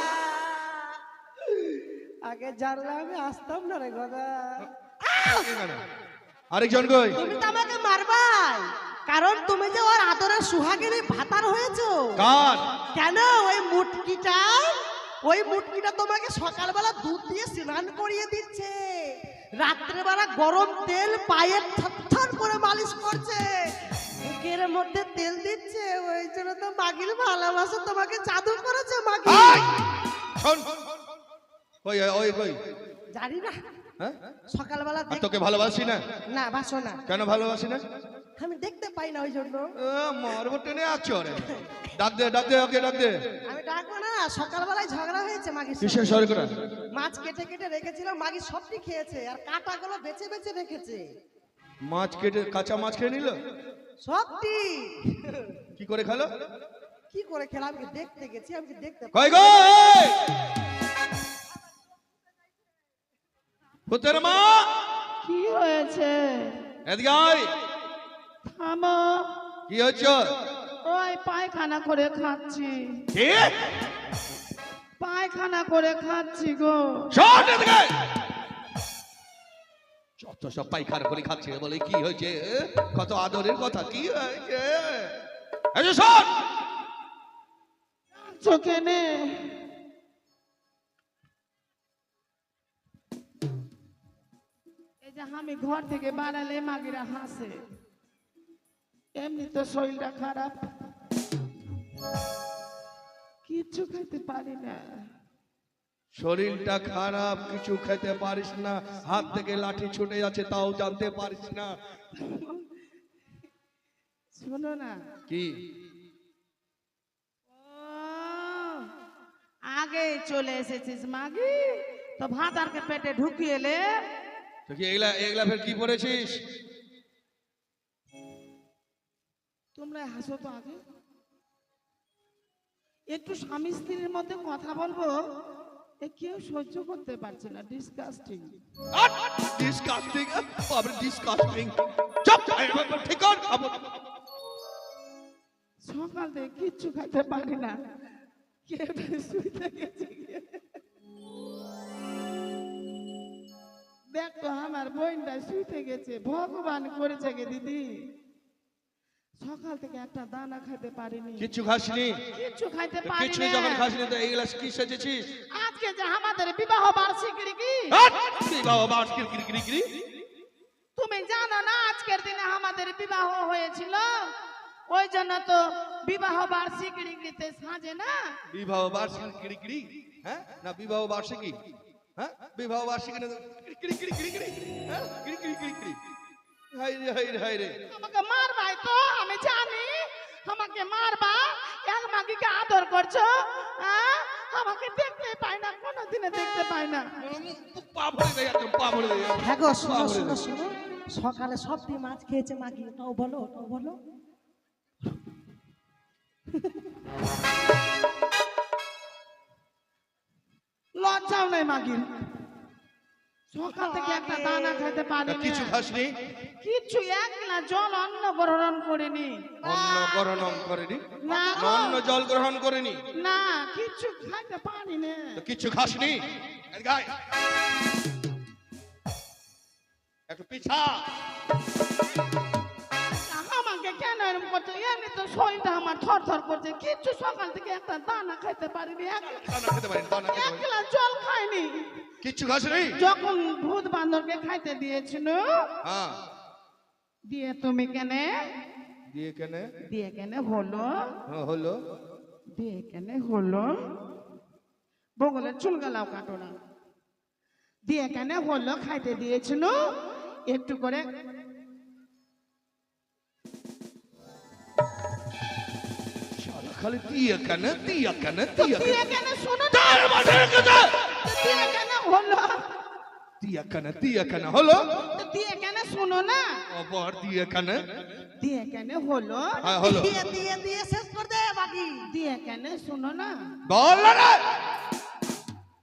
আগে জানলে আমি আসতাম না রে গদা। আরেকজন কই? তুমি তো আমাকে মারবাই। কারণ তুমি যে ওর আদরের সুহাগিনী ভাতার হয়েছো। কার? কেন ওই মুটকিটা তোমাকে সকালবেলা দুধ দিয়ে স্নান করিয়ে দিচ্ছে, রাত্রেবেলা গরম তেল পায়ে থরথর করে মালিশ করছে, বুকের মধ্যে তেল দিচ্ছে। ওই জন্য তো মাগির ভালোবাসা তোমাকে জাদু করেছে মাগি। শোন, ওই ওই ওই জানি না, হ্যাঁ সকালবেলা আর তোকে ভালোবাসি না। না বাসো না, কেন ভালোবাসি না? আমি দেখতে পাই না ওই জন্য। মারবো টেনে আছো রে। ডাক দে ডাক দে, ওকে ডাক দে। আমি ডাকবো না, সকালবেলায় ঝগড়া হয়েছে মাগির সাথে। কিসের সরে করা? মাছ কেটে কেটে রেখেছিলাম, মাগি সবটি খেয়েছে আর কাঁটাগুলো বেছে বেছে রেখেছে। মাছ কেটে কাঁচা মাছ খেয়ে নিল? সবটি কি করে খেলো? কি করে খেলাম? আমি দেখতে গেছি, আমি দেখতে কই গো পুত্রের মা, কি হয়েছে? এদিকে আয়। থামো, কি হচ্ছে? ওই পায়খানা করে খাচ্ছি, কি পায়খানা করে খাচ্ছি গো। শোন এদিকে আয়। যত সব পায়খানা করে খাচ্ছে, বলে কি হয়েছে? কত আদরের কথা, কি হয়েছে? এই যে শোন, চোখে নে। এই যে আমি ঘর থেকে বাড়ালে মাগিরা হাসে, এমনি তো শরীরটা খারাপ, কিচ্ছু খেতে পারি না। শরীরটা খারাপ, কিছু খেতে পারিস না, হাত থেকে লাঠি ছুটে যাচ্ছে তাও জানতে পারিস না। শোনো না, কি ও, আগে চলে এসেছিস মাগি, তো ভাতারকে পেটে ঢুকিয়ে এলে। তো কি এগুলা এগুলা ফের কি পড়েছিস? তোমরা হাসো তো আগে, একটু স্বামী স্ত্রীর মধ্যে কথা বলবো, এ কেউ সহ্য করতে পারছে না। ডিসকাস্টিং, ডিসকাস্টিং, বাবা ডিসকাস্টিং। চুপ, ঠিক কর। সকাল থেকে কিচ্ছু খেতে পারি না, কেটে শুইতে গেছি। দেখো আমার বোনটা শুইতে গেছে, ভগবান করেছে গে দিদি। সকাল থেকে একটা দানা খেতে পারিনি, কিচ্ছু খাসনি? কিচ্ছু খাইতে কিছু পারিনি। যখন খাসনি তো এইগুলা কি সেজেছিস? আজকে যে আমাদের বিবাহ বার্ষিকী কি বাবা বাস কিরি। তুমি জানো না আজকের দিনে আমাদের বিবাহ হয়েছিল, ওই জন্য তো বিবাহ বার্ষিকীতে সাজে না। বিবাহ বার্ষিকী কিরি, হ্যাঁ না বিবাহ বার্ষিকী, হ্যাঁ বিবাহ বার্ষিকী না কিরি, হ্যাঁ কিরি। হাই রে হাই রে হাই রে। আমাকে মারবাই তো, আমি জানি আমাকে মারবা। এক মাগিকে আদর করছো, হ্যাঁ? আমাকে দেখতে পাই না, কোনোদিনে দেখতে পাই না। পা ভরে দেয়, একদম পা ভরে দেয়। হ্যাঁ গো, শোনো শোনো শোনো, সকালে সবটি মাছ খেয়েছে মাগি, ওটাও বলো, ওটাও বলো। লজ্জাও নাই মাগির, সকাল থেকে একটা দানা খেতে পারি কিছু খাসনি? কিচ্ছু, এক গ্লাস জল অন্ন গ্রহণ করিনি। অন্ন গ্রহণ করেনি? না গো, অন্ন জল গ্রহণ করেনি? না কিচ্ছু খাইতে পারি না। তো কিচ্ছু খাসনি? এদিকে আয়। একটু পিছা। আমাকে কেন এরকম করছে? এমনি তো শরীরটা আমার থরথর করছে, কিচ্ছু সকাল থেকে একটা দানা খাইতে পারিনি, দানা খেতে পারেন, দানা খেতে এক পারেন। গ্লাস জল খাইনি। কিচ্ছু খাসনি? যখন ভূত বান্দরকে খাইতে দিয়েছিল, হ্যাঁ। দিয়ে তুমি কেনে দিয়ে কেনে? দিয়ে কেনে হলো, হ্যাঁ হলো। দিয়ে কেনে হলো, বগলের চুল গালাও কাটো না। দিয়ে কেনে হলো, খাইতে দিয়েছিল একটু করে। শালা খালি দিয়ে কেনে, দিয়ে কেনে, দিয়ে দিয়ে কেনে। কেনে শোনো না, তার মাথার কথা। দিয়ে কেনে হলো, দিয়ে কেনে হলো। দিয়ে কেনে শোনো না, আবার দিয়ে কেনে? দিয়ে কেনে হলো, হ্যাঁ হলো। দিয়ে দিয়ে দিয়ে শেষ করে দে মাগি। দিয়ে কেনে শোনো না। বল না রে।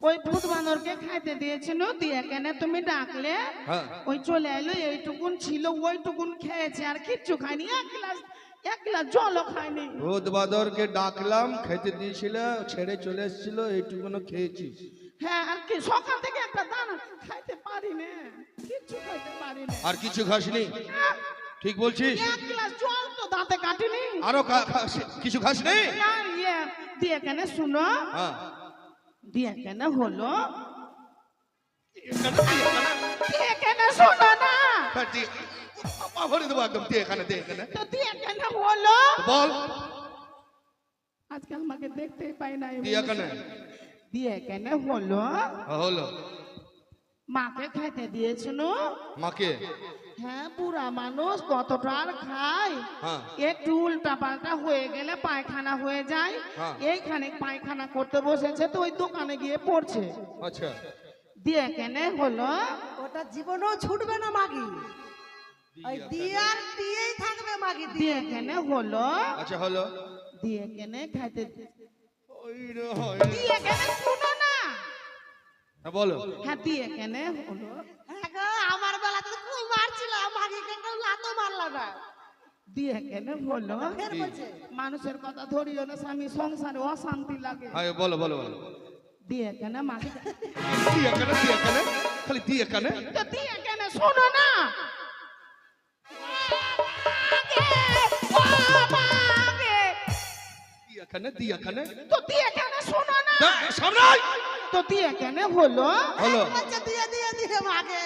ওই ভূত বানরকে খাইতে দিয়েছিল, দিয়ে কেনে তুমি ডাকলে, হ্যাঁ। ওই চলে এলো, এইটুকুন ছিল, ওইটুকুন খেয়েছে, আর কিচ্ছু খায়নি, এক গ্লাস জলও খায়নি। ভূত বাদরকে ডাকলাম, খেতে দিয়েছিল, ছেড়ে চলে এসেছিল, এইটুকুনো খেয়েছিস। হ্যাঁ, আর কি সকাল থেকে একটা দানা খাইতে পারি না, কিচ্ছু খাইতে পারি না। আর কিছু খাসনি? ঠিক বলছিস? এক গ্লাস জল তো দাঁতে কাটিনি। আরো কিছু খাস নেই? না ইয়ে দিয়ে কেন শুনো, হ্যাঁ দিয়ে কেন হলো, এখানে দিয়ে এখানে। দিয়ে কেন শোনো না, হ্যাঁ, বাবা ভরে দেবো একদম, দিয়ে এখানে দিয়ে এখানে। তো দিয়ে কেন হলো, বল। আজকে আমাকে দেখতেই পাই না, দিয়ে এখানে। দিয়ে কেন হলো, হলো। মাকে খেতে দিয়েছিল। মাকে? হ্যাঁ, বুড়া মানুষ কতটা আর খায়, হ্যাঁ একটু উল্টা পাল্টা হয়ে গেলে পায়খানা হয়ে যায়। হ্যাঁ। এইখানে পায়খানা করতে বসেছে তো ওই দোকানে গিয়ে পড়ছে। আচ্ছা দিয়ে কেন হলো, ওটা জীবনেও ছুটবে না মাগি, ওই দিয়ার দিয়েই থাকবে মাগি। দিয়ে কেন হলো, আচ্ছা হলো। দিয়ে কেন খাইতে, ওই রে হয়। দিয়ে কেন শুনো না, হ্যাঁ বলো। হ্যাঁ দিয়ে কেন হলো, হ্যাঁ গো, আমার বেলাতে তো খুব মারছিল, মাগিকে কেউ লাতো মারলো না। দিয়ে কেন হলো, ফের বলছে মানুষের কথা ধরিও না স্বামী, সংসারে অশান্তি লাগে। হ্যাঁ বলো বলো বলো। দিয়ে কেন মাকে, দিয়ে এখানে দিয়ে এখানে, খালি দিয়ে এখানে। তো দিয়ে কেন শোনো না, দিয়ে এখানে দিয়ে এখানে। তো দিয়ে কেন শোনো না, সামনে আয়। তো দিয়ে কেন হলো, হলো। বলছে দিয়ে দিয়ে দিয়ে মাকে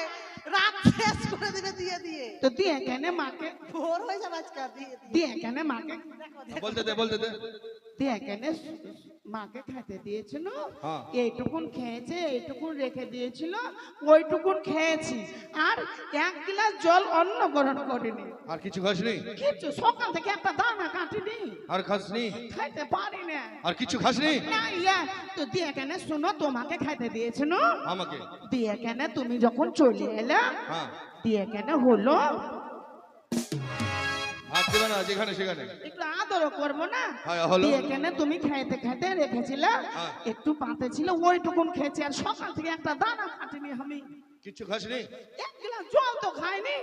রাত শেষ করে দিবে দিয়ে দিয়ে। তো দিয়ে কেন মাকে, ভোর হয়ে যাবে আজকে দিয়ে দিয়ে। দিয়ে কেন মাকে, বলতে দে বলতে দে। দিয়ে কেন মাকে খেতে দিয়েছিল, হ্যাঁ। এইটুকুন খেয়েছে, এইটুকুন রেখে দিয়েছিল, ওইটুকুন খেয়েছি, আর এক গ্লাস জল অন্ন গ্রহণ করিনি, আর কিছু খাসনি? কিছু সকাল থেকে একটা দানা কাটিনি, আর খাসনি? খাইতে পারি না। আর কিছু খাসনি? না ইয়া, তো দিয়ে কেন শুনো, তোমাকে খাইতে দিয়েছিল, আমাকে? দিয়ে কেন তুমি যখন চলে এলে, হ্যাঁ। দিয়ে কেন হলো, হাত দেবে না যেখানে সেখানে। একটু আদরও করবো না, হ্যাঁ, হলো। দিয়ে কেন তুমি খাইতে খাইতে রেখেছিলে, হ্যাঁ। একটু পাতে ছিল ওইটুকুন খেয়েছি, আর সকাল থেকে একটা দানা খাটিনি আমি, কিচ্ছু খাসনি? এক গ্লাস জল তো খাইনি,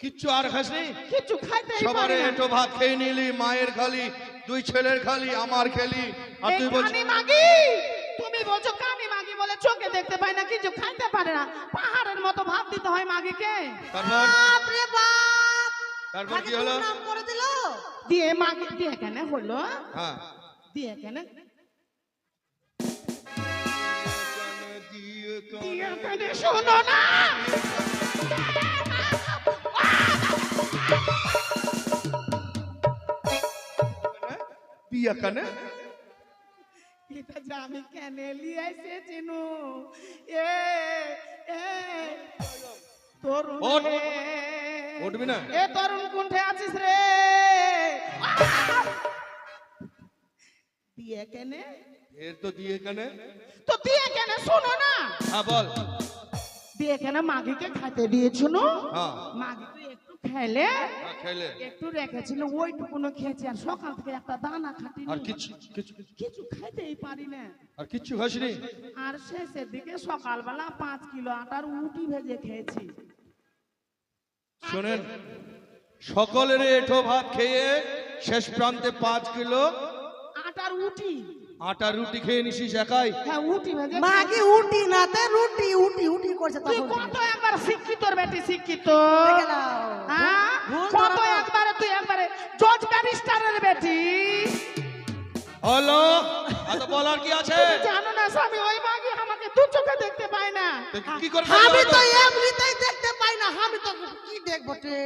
কিচ্ছু আর খাসনি? কিছু খাইতে সবারে এটো ভাত খেয়ে নিলি, মায়ের খালি, দুই ছেলের খালি, আমার খেলি, আর তুই বলছিস কানি মাগি, তুমি বলছো কানি মাগি বলে চোখে দেখতে পাই না, কিছু খাইতে পারে না, পাহাড়ের মতো ভাত দিতে হয় মাগিকে। তারপর? বাপ রে বাপ, তারপর কি মাকে হলো? নাম করে দিল। দিয়ে মাগি দিয়ে কেন হলো, হ্যাঁ। দিয়ে কেন, দিয়ে দিয়ে কেন শোনো না, দিয়ে কানে। এটা যে আমি কেন লিয়ে এসেছি নু, এ এ তরুণ ওঠ। রে, উঠবি না? এ তরুণ কুণ্ঠে আছিস রে, দিয়ে কেন, এর তো দিয়ে কানে। তো দিয়ে কেন শোনো না, হ্যাঁ বল। দিয়ে কেন মাগিকে খাইতে দিয়েছিল, হ্যাঁ। মাগি তো একটু খেলে, হ্যাঁ, খেলে। একটু রেখেছিল, ওইটুকুনো খেয়েছি, আর সকাল থেকে একটা দানা খাটিনি, আর কিছু কিছু কিছু খাইতেই পারি না, আর কিচ্ছু খাসনি? আর শেষের দিকে সকালবেলা 5 কিলো আটার উটি ভেজে খেয়েছি। শোনেন, সকলের এঠো ভাত খেয়ে শেষ প্রান্তে 5 কিলো আটার উটি, আটা রুটি খেয়ে নিছিস একাই? হ্যাঁ উটি ভেজে মাগি উটি না তে রুটি, উটি উটি করছে তুই তখন। কত একবার শিক্ষিত বেটি শিক্ষিত, দেখে নাও। হ্যাঁ ভুল কত ধরা তো। একবারে তুই একবারে জজ ব্যারিস্টারের বেটি, হলো। আর বলার কি আছে? তুমি জানো না স্বামী, ওই মাগি আমাকে দু চোখে দেখতে পায় না, কি করে? আমি তো এমনিতেই দেখতে পাই না, আমি তো কি দেখবো রে।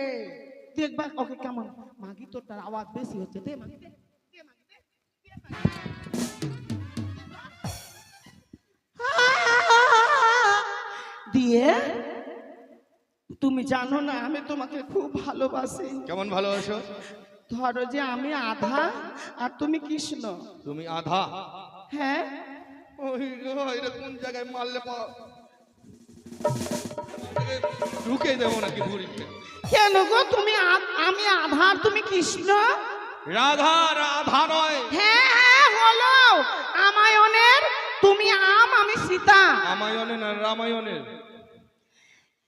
দেখবা ওকে কেমন, মাগি তোর তার আওয়াজ বেশি হচ্ছে, দে মাগি দে, দে মাগি দে, দে মাগি। দিয়ে তুমি জানো না আমি তোমাকে খুব ভালোবাসি, কেমন ভালোবাসো? ধরো যে আমি আধা আর তুমি কৃষ্ণ, তুমি আধা? হ্যাঁ ওই গো, এটা কোন জায়গায় মারলে ঢুকে দেবো নাকি ভুড়িতে? কেন গো তুমি আমি আধা আর তুমি কৃষ্ণ, রাধা রাধা নয়। হ্যাঁ হ্যাঁ হলো, আমায়নের তুমি আম আমি সীতা, রামায়ণে না রামায়ণের?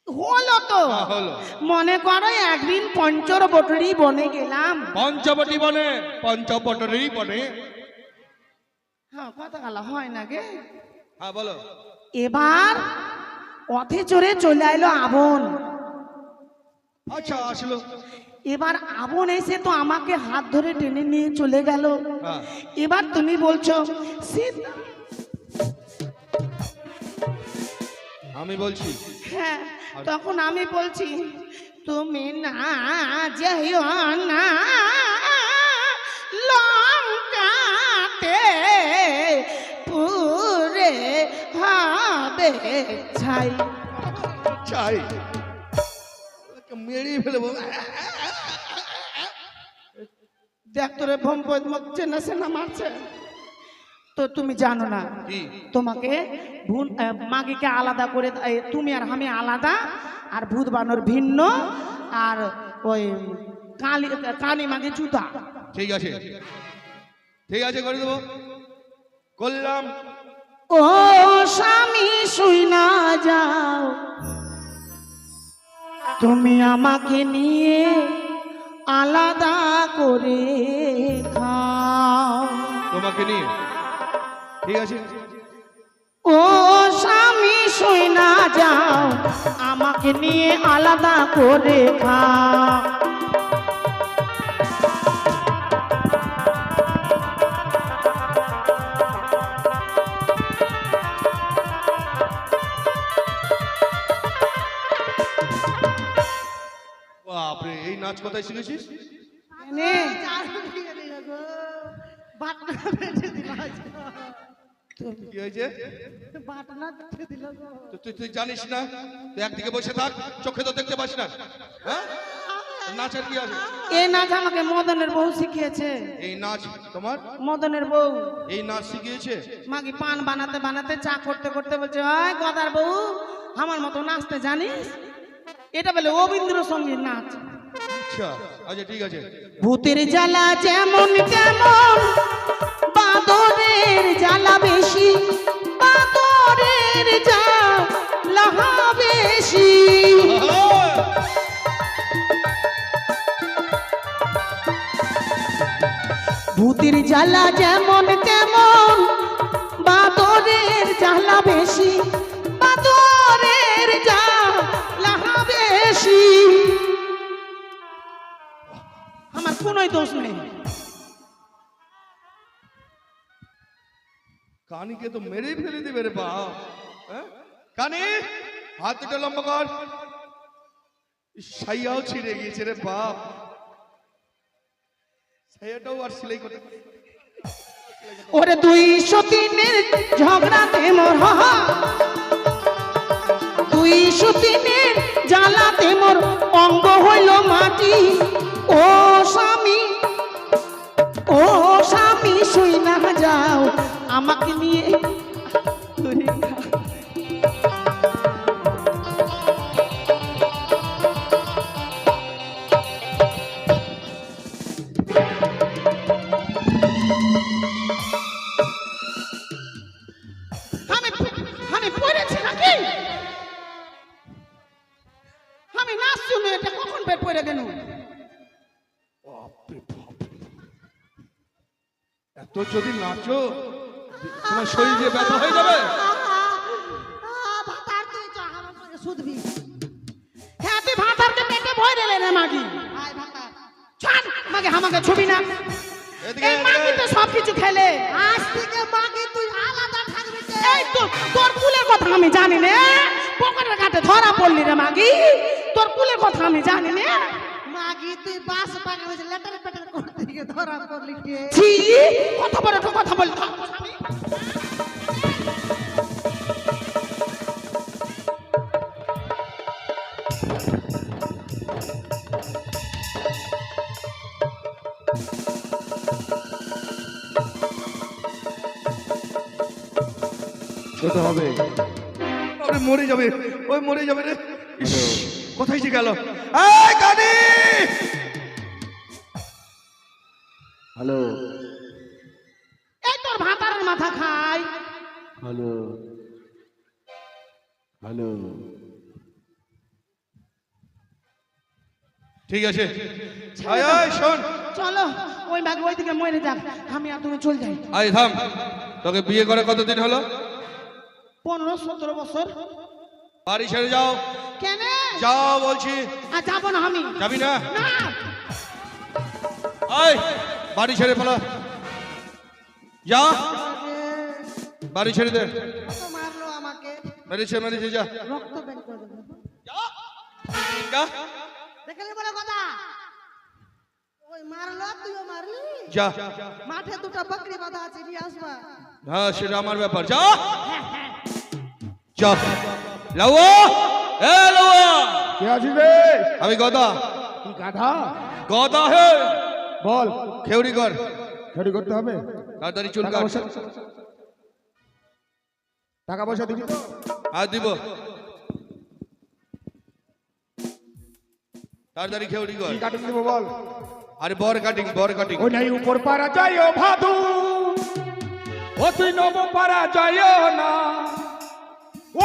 হলো তো, হ্যাঁ, হলো। মনে করো একদিন পঞ্চবটী বনে গেলাম, পঞ্চবটী বনে, পঞ্চবটী বনে। হ্যাঁ কথা গালা হয় না গে, হ্যাঁ বলো। এবার পথে চড়ে চলে এলো আবন, আচ্ছা আসলো। এবার আবন এসে তো আমাকে হাত ধরে টেনে নিয়ে চলে গেল। হ্যাঁ। এবার তুমি বলছো সীতা। আমি বলছি হ্যাঁ, তখন আমি বলছি তুমি না যেও না লঙ্কাতে, পুরে হবে ছাই। চাই মেরে ফেলবো। দেখ তোরে ভম্পদ চেনা সেনা মারছে তো তুমি জানো না কি? তোমাকে মাগিকে আলাদা করে তুমি আর আমি আলাদা, আর ভূত বানর ভিন্ন, আর ওই কালী মাগি জুতা। ঠিক আছে, ঠিক আছে, করে দেবো, করলাম। ও স্বামী শুই না যাও, তুমি আমাকে নিয়ে আলাদা করে খাও। তোমাকে নিয়ে ঠিক আছে। ও স্বামী শুই না যাও, আমাকে নিয়ে আলাদা করে খাও। বাপরে, এই নাচ কোথায় শিখেছিস? নে, বাটনা বেঁধে দিল আজকে। কি হয়েছে? বাটনা বেঁধে দিল গো। তুই তুই জানিস না? তুই একদিকে বসে থাক, চোখে তো দেখতে পাস না। হ্যাঁ, নাচের কি আছে? এই নাচ আমাকে মদনের বউ শিখিয়েছে। এই নাচ তোমার? মদনের বউ এই নাচ শিখিয়েছে? মাগি পান বানাতে বানাতে চা করতে করতে বলছে, ওই গদার বউ আমার মতো নাচতে জানিস? এটা বলে রবীন্দ্রসঙ্গীত নাচ। আচ্ছা আচ্ছা, ঠিক আছে। ভূতের জ্বালা যেমন তেমন, বাদরের জ্বালা বেশি, বাদরের জ্বালা বেশি। ভূতের জ্বালা যেমন তেমন, বাদরের জ্বালা বেশি, বাদরের জ্বালা বেশি। আমার কোনোই দোষ নেই। কানিকে তো মেরেই ফেলে দিবে রে বাপ। হ্যাঁ, কানি হাত দুটো লম্বা কর। সাইয়াও ছিঁড়ে গিয়েছে রে বাপ। সাইয়াটাও আর সেলাই করতে। ওরে 203-এর ঝগড়াতে মোর 203-এর জ্বালাতে মোর অঙ্গ হইল মাটি। ও স্বামী, ও স্বামী শুই না যাও, আমাকে নিয়ে করে খাও। আমি পড়েছি নাকি? আমি নাচ শুনে এটা কখন বের পড়ে গেল? এত যদি নাচো তোমার শরীরে ব্যথা হয়ে যাবে। ভাতার তুই চ আমার সঙ্গে শুধবি। হ্যাঁ, তুই ভাতারকে পেটে ভয় দিলে রে মাগি। আয় ভাতার। ছাড় মাগে, আমাকে ছবি না। এদিকে, এই মাগি তো সব কিছু খেলে। আজ থেকে মাকে তুই আলাদা থাকবি রে। এই তো তোর কুলের কথা আমি জানি না। পকেটের ঘাটে ধরা পড়লি রে মাগি, তোর কুলের কথা আমি জানি না। মাগি তুই বাস পাকা হয়েছে লেটার পেটার করতে গিয়ে ধরা পড়লি কে? ছি, কথা বলে তো কথা বলি। ছোট হবে। আরে মরে যাবে, ওই মরে যাবে রে। ইস, কোথায় যে গেল? এই কানি! হ্যালো এই তোর ভাতারের মাথা খাই। Hello hello. ঠিক আছে, আয় আয় শোন। চলো ওই ভাগ ওইদিকে মরে যাক, আমি আর তুমি চল যাই। আয় থাম। তোকে বিয়ে করে কতদিন হলো? 15-17 বছর। বাড়ি ছেড়ে যাও। কেন? যা বলছি। আর যাবো না আমি। যাবি না? না আয় বাড়ি ছেড়ে পালা, যা বাড়ি ছেড়ে দে। কত মারলো আমাকে, মেরেছে মেরেছে, যা রক্ত বের করে দেবো। যা দেখলি বলে কথা, ওই মারলো তুইও মারলি। যা। মাঠে দুটো বকরি বাঁধা আছে, নিয়ে আসবা। হ্যাঁ সেটা আমার ব্যাপার, যা যা। লাউয়া, এ লাউয়া, কে আছিস রে? আমি গদা। তুই গাধা? গদা হে, বল। খেউরি কর, খেড়ি করতে হবে? তাড়াতাড়ি চুল টাকা কাট। পয়সা, টাকা পয়সা দিবি তো? আর দিব, তাড়াতাড়ি খেউরি কর। কি কাটিং দিব বল? আরে বর কাটিং, বর কাটিং। ওই নাই উপর পারা যায় ও ভাদু, ও তুই নব পারা যায় না,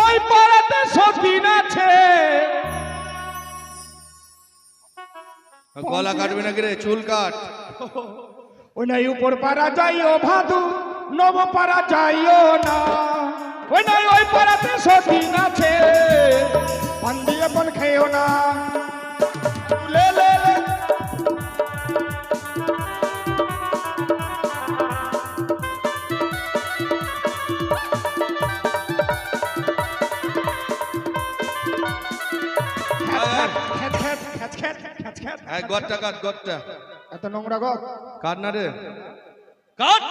ওই পাড়াতে সতীন আছে। গলা কাটবে নাকি রে? চুল কাট। ওই নাই উপর পারা যায় ও ভাদু, নব পারা যায় না, ওই নাই ওই পাড়াতে সতীন আছে, পান দিয়ে পান খেয়েও না। লে লে লে খ্যাত খ্যাত খ্যাত খ্যাত খ্যাত খ্যাত। হ্যাঁ গদটা কাট, গদটা এত নোংরা গদ। কাট না রে, কাট।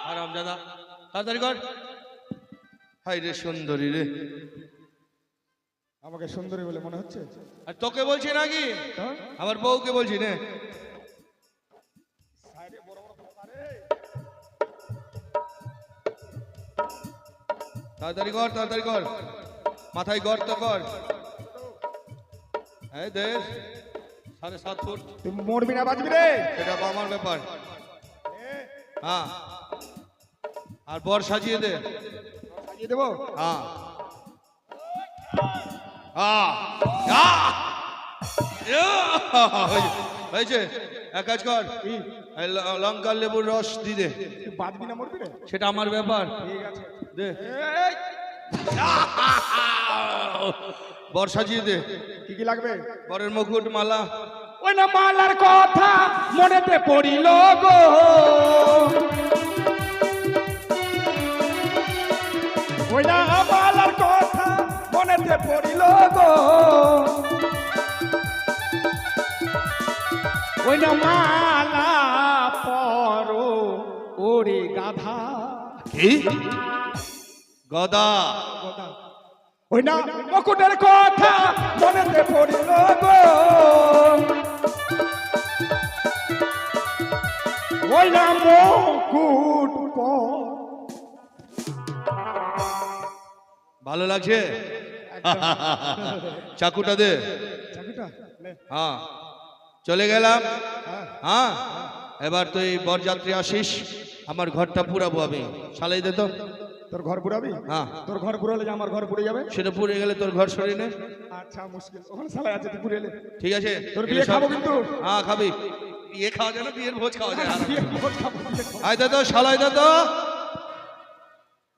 আরাম দাদা, তাড়াতাড়ি কর। হাই রে সুন্দরী রে। আমাকে সুন্দরী বলে মনে হচ্ছে? আর তোকে বলছি নাকি? হ্যাঁ? আমার বউকে বলছি নে। তাড়াতাড়ি কর, তাড়াতাড়ি কর, মাথায় গর্ত কর। এই দেখ 7.5 ফুট, তুই মরবি না বাঁচবি রে? এটা আমার ব্যাপার। হ্যাঁ, আর বর সাজিয়ে দে। সাজিয়ে দেবো? হ্যাঁ হ্যাঁ হ্যাঁ। হয়েছে, এক কাজ কর, এই লঙ্কার লেবুর রস দি দে। তুই বাঁচবি না মরবি রে? সেটা আমার ব্যাপার, ঠিক আছে দে। এই, বর সাজিয়ে দে। কি কি লাগবে? বরের মুকুট, মালা। ওই না মালার কথা মনেতে পড়িল গো, ওই না মালার কথা মনেতে পড়িল গো, ওই না মালা পরো ওরে গাধা। কি? গদা। ওই না মুকুটের কথা মনেতে পড়িল গো, ওই না মুকুট ভালো লাগছে? চাকুটা দে। হ্যাঁ চলে গেলাম। হ্যাঁ এবার তুই বরযাত্রী আসিস, আমার ঘরটা পুরাবো আমি। সালাই দে তো। তোর ঘর পুরাবি? হ্যাঁ। তোর ঘর পুরালে যে আমার ঘর পুড়ে যাবে? সেটা পুড়ে গেলে তোর ঘর সরিয়ে নে। আচ্ছা মুশকিল, ওখানে সালাই আছে, তুই পুড়ে এলে। ঠিক আছে, তোর বিয়ে খাবো কিন্তু। হ্যাঁ খাবি। বিয়ে খাওয়া যায় না, বিয়ের ভোজ খাওয়া যায়। বিয়ে ভোজ খাবো। আয় দে তো, সালাই দে তো,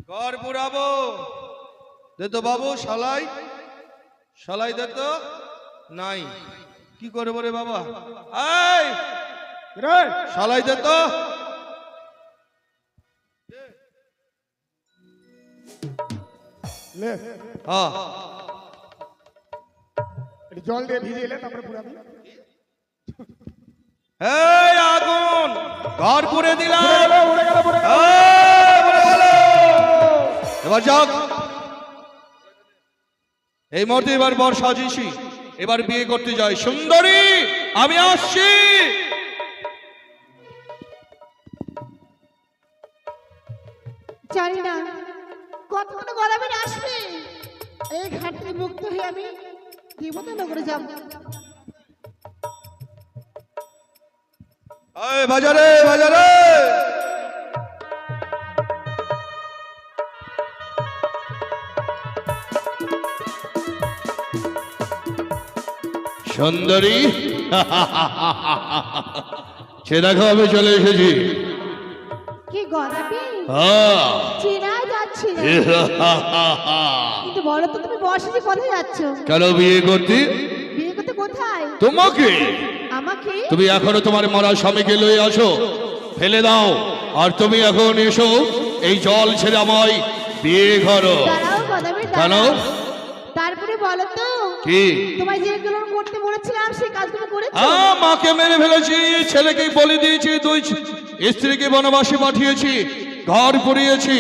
ঘর পুরাবো। দে তো বাবু সালাই, সালাই দে তো। নাই, কি করবো রে বাবা? আয় রে সালাই দে তো। লে হ্যাঁ একটু জল দিয়ে ভিজিয়ে এলে তারপরে পুরাবি। এই আগুন, ঘর পুড়ে দিলাম। উড়ে গেল, উড়ে গেল। এই, পুড়ে গেল। এবার যাক, এই মুহূর্তে এবার বর সাজিয়েছি, এবার বিয়ে করতে যাই। সুন্দরী আমি আসছি। জানি না কতক্ষণ গলাবে আসবে। এই ঘাট থেকে মুক্ত হয়ে আমি দেবতা নগরে যাব। এই বাজারে, বাজারে। সুন্দরী সে দেখো আমি চলে এসেছি। কি গলাবে? হ্যাঁ। চেনা যাচ্ছে না। কিন্তু বলো তো তুমি বসে কোথায় যাচ্ছ? কেন বিয়ে করতে? তোমাকে আমাকে? তুমি এখনো তোমার মরা স্বামীকে লয়ে আসো, ফেলে দাও, আর তুমি এখন এসো এই জল ছেড়ে আমায় বিয়ে করো। দাঁড়াও বাদামি, কেন? দাঁড়াও। তারপরে বলো তো, কি? তোমায় যেগুলো করতে বলেছিলাম সেই কাজগুলো করেছো? মাকে মেরে ফেলেছি, ছেলেকে বলে দিয়েছি, দুই স্ত্রীকে বনবাসে পাঠিয়েছি, ঘর পুড়িয়েছি,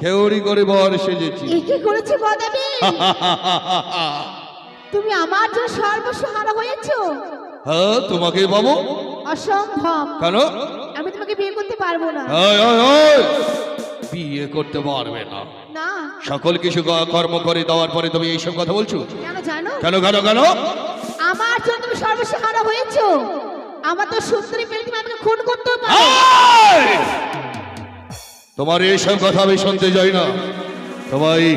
খেউরি করে বর সেজেছি। এই কি করেছো বাদামি? তুমি আমার জন্য সর্বস্বহারা হয়েছো। হ্যাঁ, তোমাকে বাবু। অসম্ভব। কেন? আমি তোমাকে বিয়ে করতে পারবো না। ওই, ওই, ওই, বিয়ে করতে পারবে না? না। সকল কিছু কর্ম করে দেওয়ার পরে তুমি এইসব কথা বলছো কেন জানো? কেন কেন কেন? আমার জন্য তুমি সর্বস্বহারা হয়েছো। আমার তো সুন্দরী পেলে তুমি আমাকে খুন করতে পারো। এই! তোমার এইসব কথা আমি শুনতে যাই না। তোমায়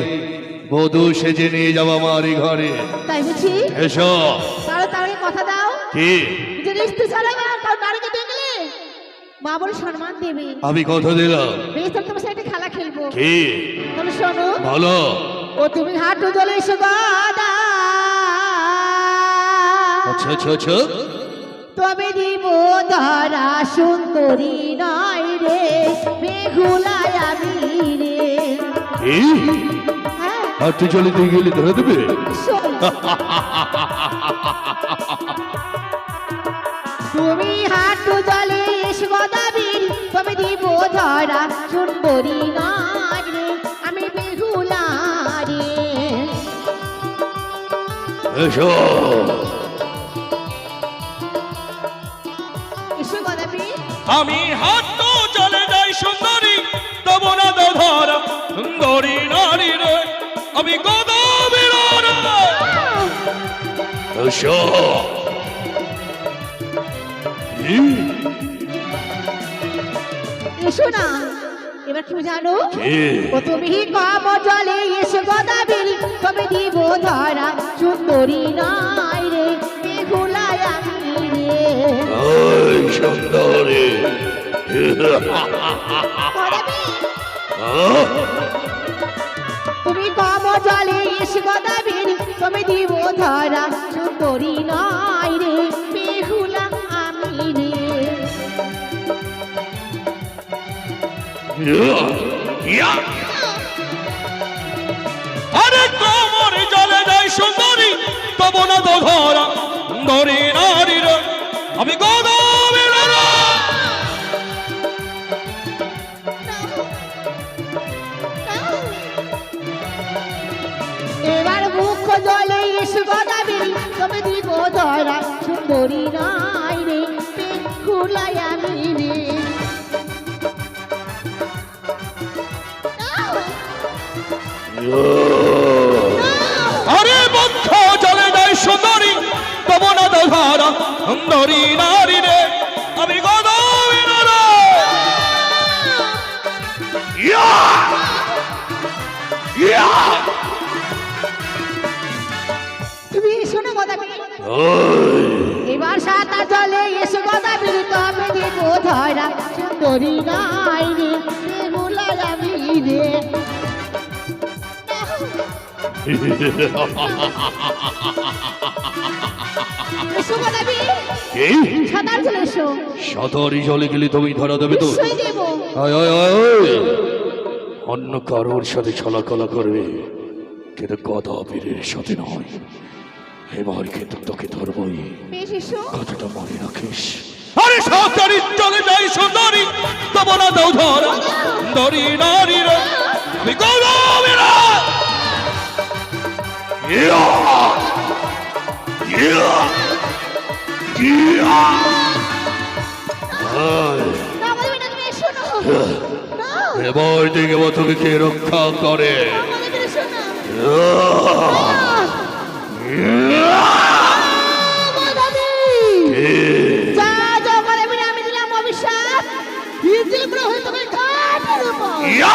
বধূ সেজে নিয়ে যাবো আমার এই ঘরে। তাই বুঝি? এসো। তাড়াতাড়ি কথা দাও। কি? যদি স্ত্রী ছাড়া কাউ নারীকে দেখলে মা বলে সম্মান দেবে। আমি কথা দিলাম। বেশ, তাহলে তোমার সাথে একটা খেলা খেলবো। কি? তাহলে শোনো। বলো। ও তুমি হাঁটু জলে এসো গাদা, আচ্ছা আচ্ছা আচ্ছা। তবে দিব ধরা সুন্দরী নয় রে, মেঘুলায় আমি রে। কি? হ্যাঁ, হাঁটু চলে দিয়ে গেলে ধরে দেবে? শোন। তুমি হাঁটু জলে এসো গদাবীর, তবে দিব ধরা সুন্দরী নয় রে, আমি বেহুলা রে। এসো। এসো গদাবীর। আমি হাঁটু চলে যাই সুন্দরী, তব না ধরা সুন্দরী নারী রে, আমি গদাবীর রে। এসো। এসো না। এবার কি জানো? কি? ও তুমি কম জলে এসো গদাবীর, তবে দিব ধরা সুন্দরী নয় রে, বেহুলায় আমি রে। ওই সুন্দরী। গদাবীর, তুমি কম জলে এসো গদাবীর, তবে দিব ধরা সুন্দরী নয় রে, বেহুলা আমি রে। আরে কোমর জলে যাই সুন্দরী, তব না ধরা সুন্দরী নারী রে, আমি গদাবীর রে। এবার মুখ জলে এসো গদাবীর, তবে দিব ধরা সুন্দরী নয় রে, বেহুলায় আমি রে। আরে বক্ষ জলে যাই সুন্দরী, তব না ধরা সুন্দরী নারী রে, আমি গদাবীর রে। ইয়া! ইয়া! তুমি এসো না গদাবীর। এবার সাঁতার জলে এসো গদাবীর, তবে দিব ধরা সুন্দরী নয় রে, বেহুলায় আমি রে। এসো গদাবীর, সাঁতার জলে এসো। সাঁতারি জলে গেলে তুমি ধরা দেবে তো? নিশ্চয়ই দেবো। আয় আয় আয়। অন্য কারোর সাথে ছলাকলা করবে, কিন্তু গদাবীরের সাথে নয়। এবার কিন্তু তোকে ধরবই, বেশ, এসো। কথাটা মনে রাখিস। আরে সাঁতারি চলে যাই সুন্দরী, তব না দাও ধরা সুন্দরী নারী রে, আমি গদাবীর। ইয়া! ইয়া! ইয়া! আয়। না গদাবীর, না, তুমি এসো না। না, এবার দেখব তুমি কে রক্ষা করে। গদাবীর, এসো না। যা যা গদাবীর, আমি দিলাম অভিশাপ, হিজিল গ্রহে তুমি ঘাটের উপর। ইয়া!